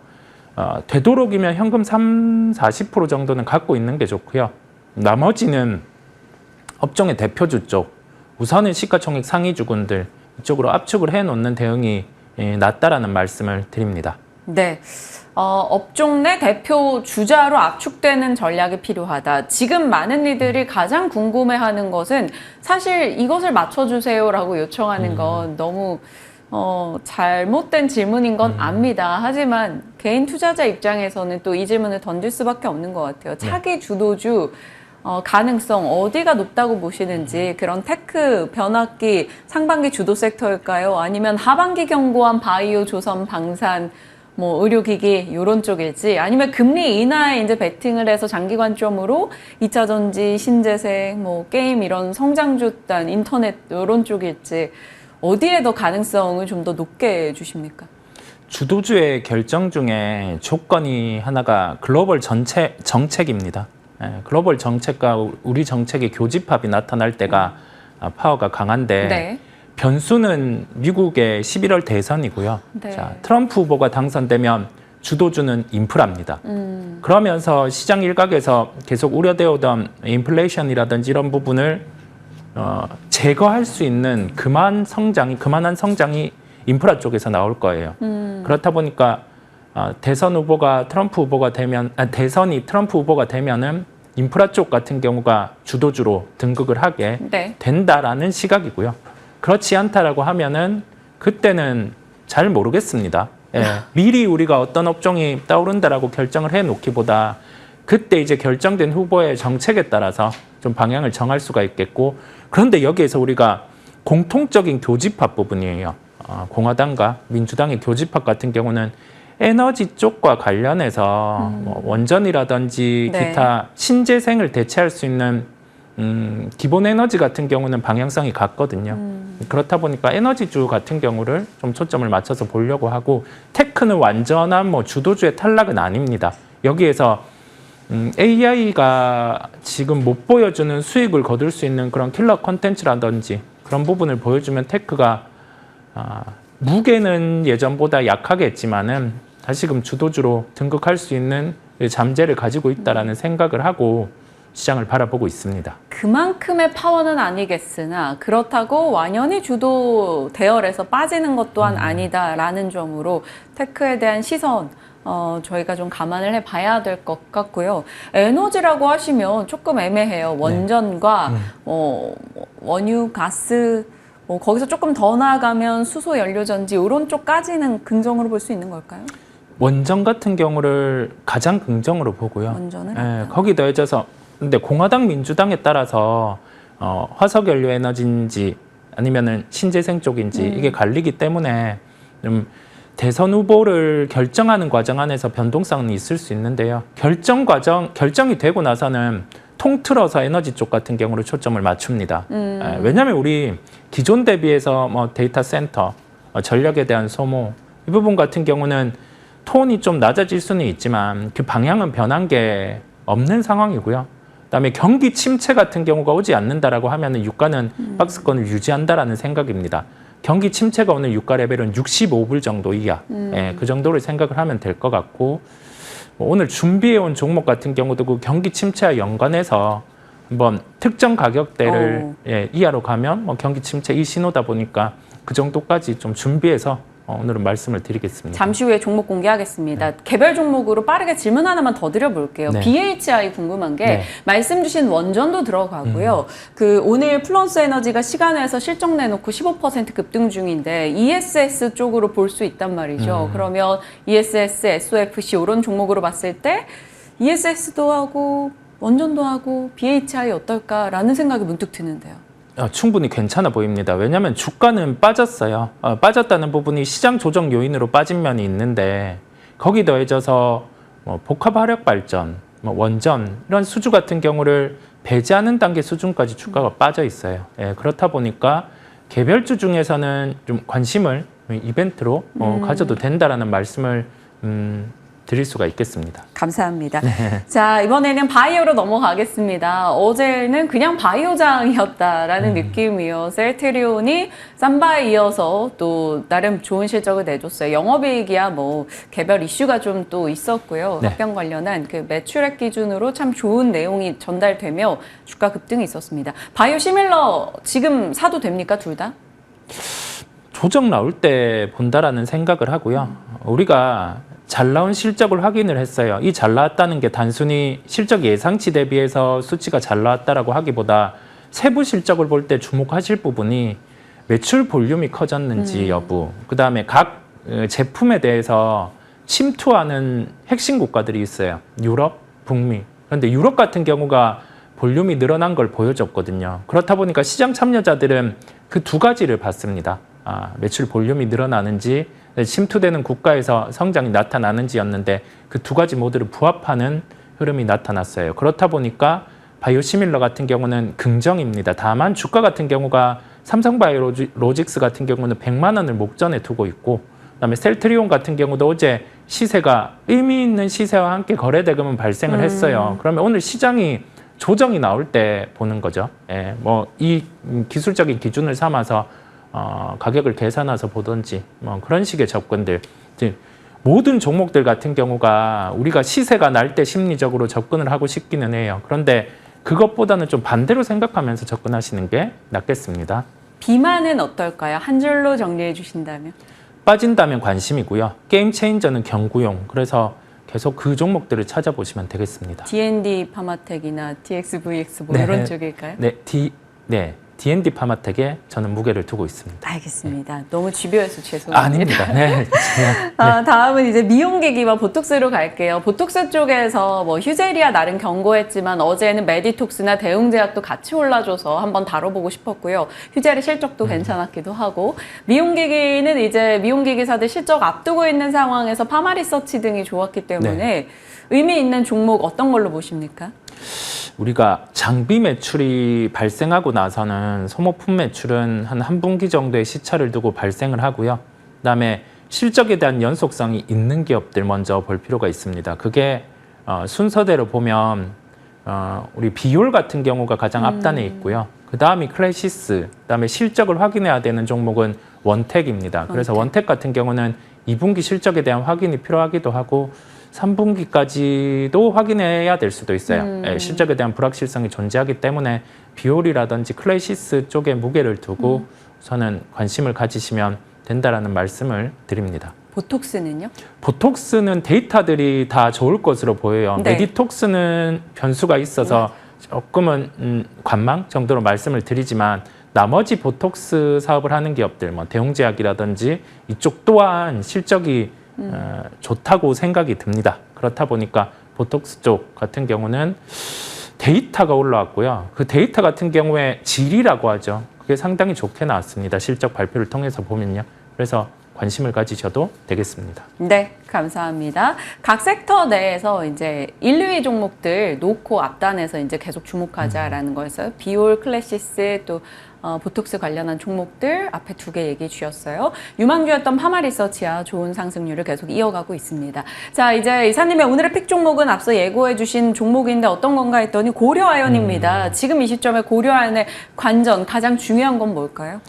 되도록이면 현금 40% 정도는 갖고 있는 게 좋고요. 나머지는 업종의 대표주 쪽 우선은 시가총액 상위주군들 이쪽으로 압축을 해놓는 대응이 낫다라는 말씀을 드립니다. 네. 업종 내 대표 주자로 압축되는 전략이 필요하다. 지금 많은 이들이 가장 궁금해하는 것은 사실 이것을 맞춰주세요라고 요청하는 건 너무 잘못된 질문인 건 압니다. 하지만 개인 투자자 입장에서는 또 이 질문을 던질 수밖에 없는 것 같아요. 차기 주도주 가능성 어디가 높다고 보시는지 그런 테크, 변압기, 상반기 주도 섹터일까요? 아니면 하반기 경고한 바이오, 조선, 방산, 뭐 의료기기 이런 쪽일지 아니면 금리 인하에 이제 베팅을 해서 장기 관점으로 2차 전지, 신재생, 뭐 게임 이런 성장주단, 인터넷 이런 쪽일지 어디에 더 가능성을 좀 더 높게 주십니까? 주도주의 결정 중에 조건이 하나가 글로벌 전체 정책입니다. 글로벌 정책과 우리 정책의 교집합이 나타날 때가 파워가 강한데 네. 변수는 미국의 11월 대선이고요. 네. 자, 트럼프 후보가 당선되면 주도주는 인프라입니다. 그러면서 시장 일각에서 계속 우려되어 오던 인플레이션이라든지 이런 부분을 제거할 수 있는 그만한 성장이 인프라 쪽에서 나올 거예요. 그렇다 보니까 대선이 트럼프 후보가 되면은 인프라 쪽 같은 경우가 주도주로 등극을 하게 네. 된다라는 시각이고요. 그렇지 않다라고 하면은 그때는 잘 모르겠습니다. 미리 우리가 어떤 업종이 떠오른다라고 결정을 해놓기보다 그때 이제 결정된 후보의 정책에 따라서 좀 방향을 정할 수가 있겠고 그런데 여기에서 우리가 공통적인 교집합 부분이에요. 공화당과 민주당의 교집합 같은 경우는 에너지 쪽과 관련해서 뭐 원전이라든지 네. 기타 신재생을 대체할 수 있는 기본 에너지 같은 경우는 방향성이 같거든요. 그렇다 보니까 에너지주 같은 경우를 좀 초점을 맞춰서 보려고 하고 테크는 완전한 뭐 주도주의 탈락은 아닙니다. 여기에서 AI가 지금 못 보여주는 수익을 거둘 수 있는 그런 킬러 콘텐츠라든지 그런 부분을 보여주면 테크가 무게는 예전보다 약하겠지만은 다시금 주도주로 등극할 수 있는 잠재를 가지고 있다라는 생각을 하고 시장을 바라보고 있습니다. 그만큼의 파워는 아니겠으나 그렇다고 완연히 주도 대열에서 빠지는 것 또한 아니다라는 점으로 테크에 대한 시선 저희가 좀 감안을 해봐야 될 것 같고요. 에너지라고 하시면 조금 애매해요. 원전과 원유, 가스 거기서 조금 더 나아가면 수소 연료전지 이런 쪽까지는 긍정으로 볼 수 있는 걸까요? 원전 같은 경우를 가장 긍정으로 보고요. 원전을? 거기 더해져서 근데 공화당 민주당에 따라서 화석연료 에너지인지 아니면은 신재생 쪽인지 이게 갈리기 때문에 좀 대선 후보를 결정하는 과정 안에서 변동성은 있을 수 있는데요. 결정이 되고 나서는 통틀어서 에너지 쪽 같은 경우로 초점을 맞춥니다. 왜냐하면 우리 기존 대비해서 뭐 데이터 센터, 전력에 대한 소모 이 부분 같은 경우는 톤이 좀 낮아질 수는 있지만 그 방향은 변한 게 없는 상황이고요. 그다음에 경기 침체 같은 경우가 오지 않는다라고 하면은 유가는 박스권을 유지한다라는 생각입니다. 경기 침체가 오늘 유가 레벨은 65불 정도 이하, 그 정도를 생각을 하면 될 것 같고 오늘 준비해온 종목 같은 경우도 그 경기 침체와 연관해서 한번 특정 가격대를 이하로 가면 뭐 경기 침체 이 신호다 보니까 그 정도까지 좀 준비해서 오늘은 말씀을 드리겠습니다. 잠시 후에 종목 공개하겠습니다. 개별 종목으로 빠르게 질문 하나만 더 드려볼게요. 네. BHI 궁금한 게 네. 말씀 주신 원전도 들어가고요. 그 오늘 플러스 에너지가 시간에서 실적 내놓고 15% 급등 중인데 ESS 쪽으로 볼 수 있단 말이죠. 그러면 ESS, SOFC 이런 종목으로 봤을 때 ESS도 하고 원전도 하고 BHI 어떨까라는 생각이 문득 드는데요. 충분히 괜찮아 보입니다. 왜냐하면 주가는 빠졌어요. 빠졌다는 부분이 시장 조정 요인으로 빠진 면이 있는데 거기 더해져서 뭐 복합 화력 발전, 뭐 원전 이런 수주 같은 경우를 배제하는 단계 수준까지 주가가 빠져 있어요. 그렇다 보니까 개별주 중에서는 좀 관심을 이벤트로 가져도 된다라는 말씀을 드릴 수가 있겠습니다. 감사합니다. 자, 이번에는 바이오로 넘어가겠습니다. 어제는 그냥 바이오장이었다라는 느낌이요. 셀트리온이 쌈바에 이어서 또 나름 좋은 실적을 내줬어요. 영업이익이야 뭐 개별 이슈가 좀 또 있었고요. 네. 합병 관련한 그 매출액 기준으로 참 좋은 내용이 전달되며 주가 급등이 있었습니다. 바이오 시밀러 지금 사도 됩니까? 둘 다? 조정 나올 때 본다라는 생각을 하고요. 우리가 잘 나온 실적을 확인을 했어요. 이 잘 나왔다는 게 단순히 실적 예상치 대비해서 수치가 잘 나왔다라고 하기보다 세부 실적을 볼 때 주목하실 부분이 매출 볼륨이 커졌는지 여부, 그다음에 각 제품에 대해서 침투하는 핵심 국가들이 있어요. 유럽, 북미. 그런데 유럽 같은 경우가 볼륨이 늘어난 걸 보여줬거든요. 그렇다 보니까 시장 참여자들은 그 두 가지를 봤습니다. 매출 볼륨이 늘어나는지 침투되는 국가에서 성장이 나타나는지였는데 그 두 가지 모두를 부합하는 흐름이 나타났어요. 그렇다 보니까 바이오시밀러 같은 경우는 긍정입니다. 다만 주가 같은 경우가 삼성바이오로직스 같은 경우는 100만 원을 목전에 두고 있고 그다음에 셀트리온 같은 경우도 어제 시세가 의미 있는 시세와 함께 거래대금은 발생을 했어요. 그러면 오늘 시장이 조정이 나올 때 보는 거죠. 뭐 이 기술적인 기준을 삼아서 가격을 계산해서 보든지 뭐 그런 식의 접근들. 모든 종목들 같은 경우가 우리가 시세가 날 때 심리적으로 접근을 하고 싶기는 해요. 그런데 그것보다는 좀 반대로 생각하면서 접근하시는 게 낫겠습니다. 비만은 어떨까요? 한 줄로 정리해 주신다면? 빠진다면 관심이고요. 게임 체인저는 경구용. 그래서 계속 그 종목들을 찾아보시면 되겠습니다. D&D 파마텍이나 DXVX 뭐 이런 쪽일까요? D&D 파마텍에 저는 무게를 두고 있습니다. 알겠습니다. 너무 집요해서 죄송합니다. 아닙니다. 네. 다음은 이제 미용기기와 보톡스로 갈게요. 보톡스 쪽에서 뭐 휴제리아 나름 경고했지만 어제는 메디톡스나 대웅제약도 같이 올라줘서 한번 다뤄보고 싶었고요. 휴제리 실적도 괜찮았기도 하고 미용기기는 이제 미용기기사들 실적 앞두고 있는 상황에서 파마리서치 등이 좋았기 때문에 의미 있는 종목 어떤 걸로 보십니까? 우리가 장비 매출이 발생하고 나서는 소모품 매출은 한 분기 정도의 시차를 두고 발생을 하고요. 그다음에 실적에 대한 연속성이 있는 기업들 먼저 볼 필요가 있습니다. 그게 순서대로 보면 우리 비올 같은 경우가 가장 앞단에 있고요. 그다음이 클래시스, 그다음에 실적을 확인해야 되는 종목은 원텍입니다. 그래서 원텍 같은 경우는 2분기 실적에 대한 확인이 필요하기도 하고 3분기까지도 확인해야 될 수도 있어요. 실적에 대한 불확실성이 존재하기 때문에 비올이라든지 클래시스 쪽에 무게를 두고 저는 관심을 가지시면 된다라는 말씀을 드립니다. 보톡스는요? 보톡스는 데이터들이 다 좋을 것으로 보여요. 네. 메디톡스는 변수가 있어서 조금은 관망 정도로 말씀을 드리지만 나머지 보톡스 사업을 하는 기업들, 뭐 대웅제약이라든지 이쪽 또한 실적이 좋다고 생각이 듭니다. 그렇다 보니까 보톡스 쪽 같은 경우는 데이터가 올라왔고요. 그 데이터 같은 경우에 질이라고 하죠. 그게 상당히 좋게 나왔습니다. 실적 발표를 통해서 보면요. 그래서 관심을 가지셔도 되겠습니다. 네, 감사합니다. 각 섹터 내에서 이제 1, 2위 종목들 놓고 앞단에서 이제 계속 주목하자라는 거였어요. 비올, 클래시스, 또 보톡스 관련한 종목들 앞에 2개 얘기해 주셨어요. 유망주였던 파마리서치와 좋은 상승률을 계속 이어가고 있습니다. 자, 이제 이사님의 오늘의 픽 종목은 앞서 예고해 주신 종목인데 어떤 건가 했더니 고려아연입니다. 지금 이 시점에 고려아연의 관전, 가장 중요한 건 뭘까요?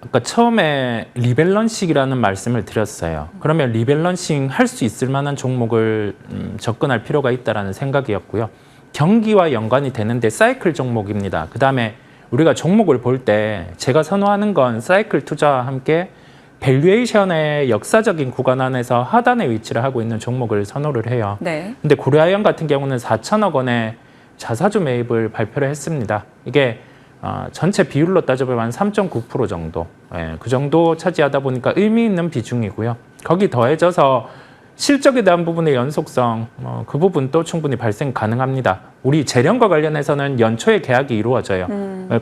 아까 처음에 리밸런싱이라는 말씀을 드렸어요. 그러면 리밸런싱 할 수 있을 만한 종목을 접근할 필요가 있다는 생각이었고요. 경기와 연관이 되는데 사이클 종목입니다. 그 다음에 우리가 종목을 볼 때 제가 선호하는 건 사이클 투자와 함께 밸류에이션의 역사적인 구간 안에서 하단에 위치를 하고 있는 종목을 선호를 해요. 네. 근데 고려아연 같은 경우는 4천억 원의 자사주 매입을 발표를 했습니다. 이게 전체 비율로 따져보면 3.9% 정도, 그 정도 차지하다 보니까 의미 있는 비중이고요. 거기 더해져서 실적에 대한 부분의 연속성, 그 부분도 충분히 발생 가능합니다. 우리 재련과 관련해서는 연초에 계약이 이루어져요.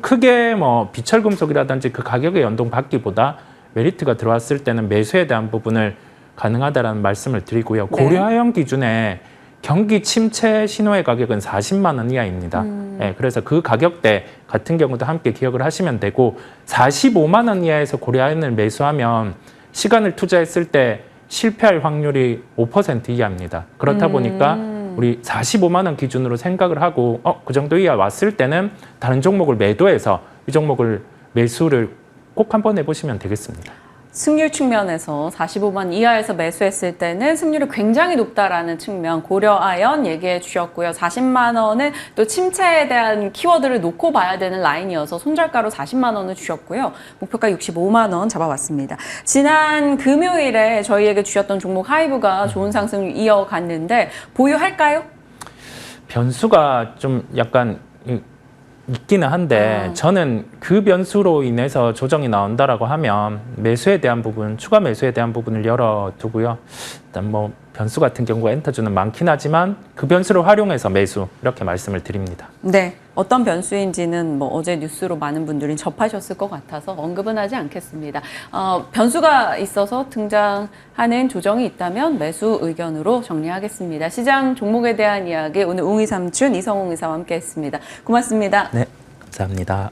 크게 비철금속이라든지 그 가격의 연동 받기보다 메리트가 들어왔을 때는 매수에 대한 부분을 가능하다라는 말씀을 드리고요. 네. 고려아연 기준에 경기 침체 신호의 가격은 40만 원 이하입니다. 그래서 그 가격대 같은 경우도 함께 기억을 하시면 되고 45만 원 이하에서 고려아연을 매수하면 시간을 투자했을 때 실패할 확률이 5% 이하입니다. 그렇다 보니까 우리 45만 원 기준으로 생각을 하고 그 정도 이하 왔을 때는 다른 종목을 매도해서 이 종목을 매수를 꼭 한번 해보시면 되겠습니다. 승률 측면에서 45만 이하에서 매수했을 때는 승률이 굉장히 높다라는 측면 고려아연 얘기해 주셨고요. 40만 원은 또 침체에 대한 키워드를 놓고 봐야 되는 라인이어서 손절가로 40만 원을 주셨고요. 목표가 65만 원 잡아왔습니다. 지난 금요일에 저희에게 주셨던 종목 하이브가 좋은 상승을 이어갔는데 보유할까요? 변수가 좀 약간 있기는 한데 저는 그 변수로 인해서 조정이 나온다라고 하면 매수에 대한 부분, 추가 매수에 대한 부분을 열어두고요. 일단 변수 같은 경우가 엔터주는 많긴 하지만 그 변수를 활용해서 매수 이렇게 말씀을 드립니다. 네. 어떤 변수인지는 어제 뉴스로 많은 분들이 접하셨을 것 같아서 언급은 하지 않겠습니다. 변수가 있어서 등장하는 조정이 있다면 매수 의견으로 정리하겠습니다. 시장 종목에 대한 이야기 오늘 웅이삼춘 이성웅 이사와 함께했습니다. 고맙습니다. 네, 감사합니다.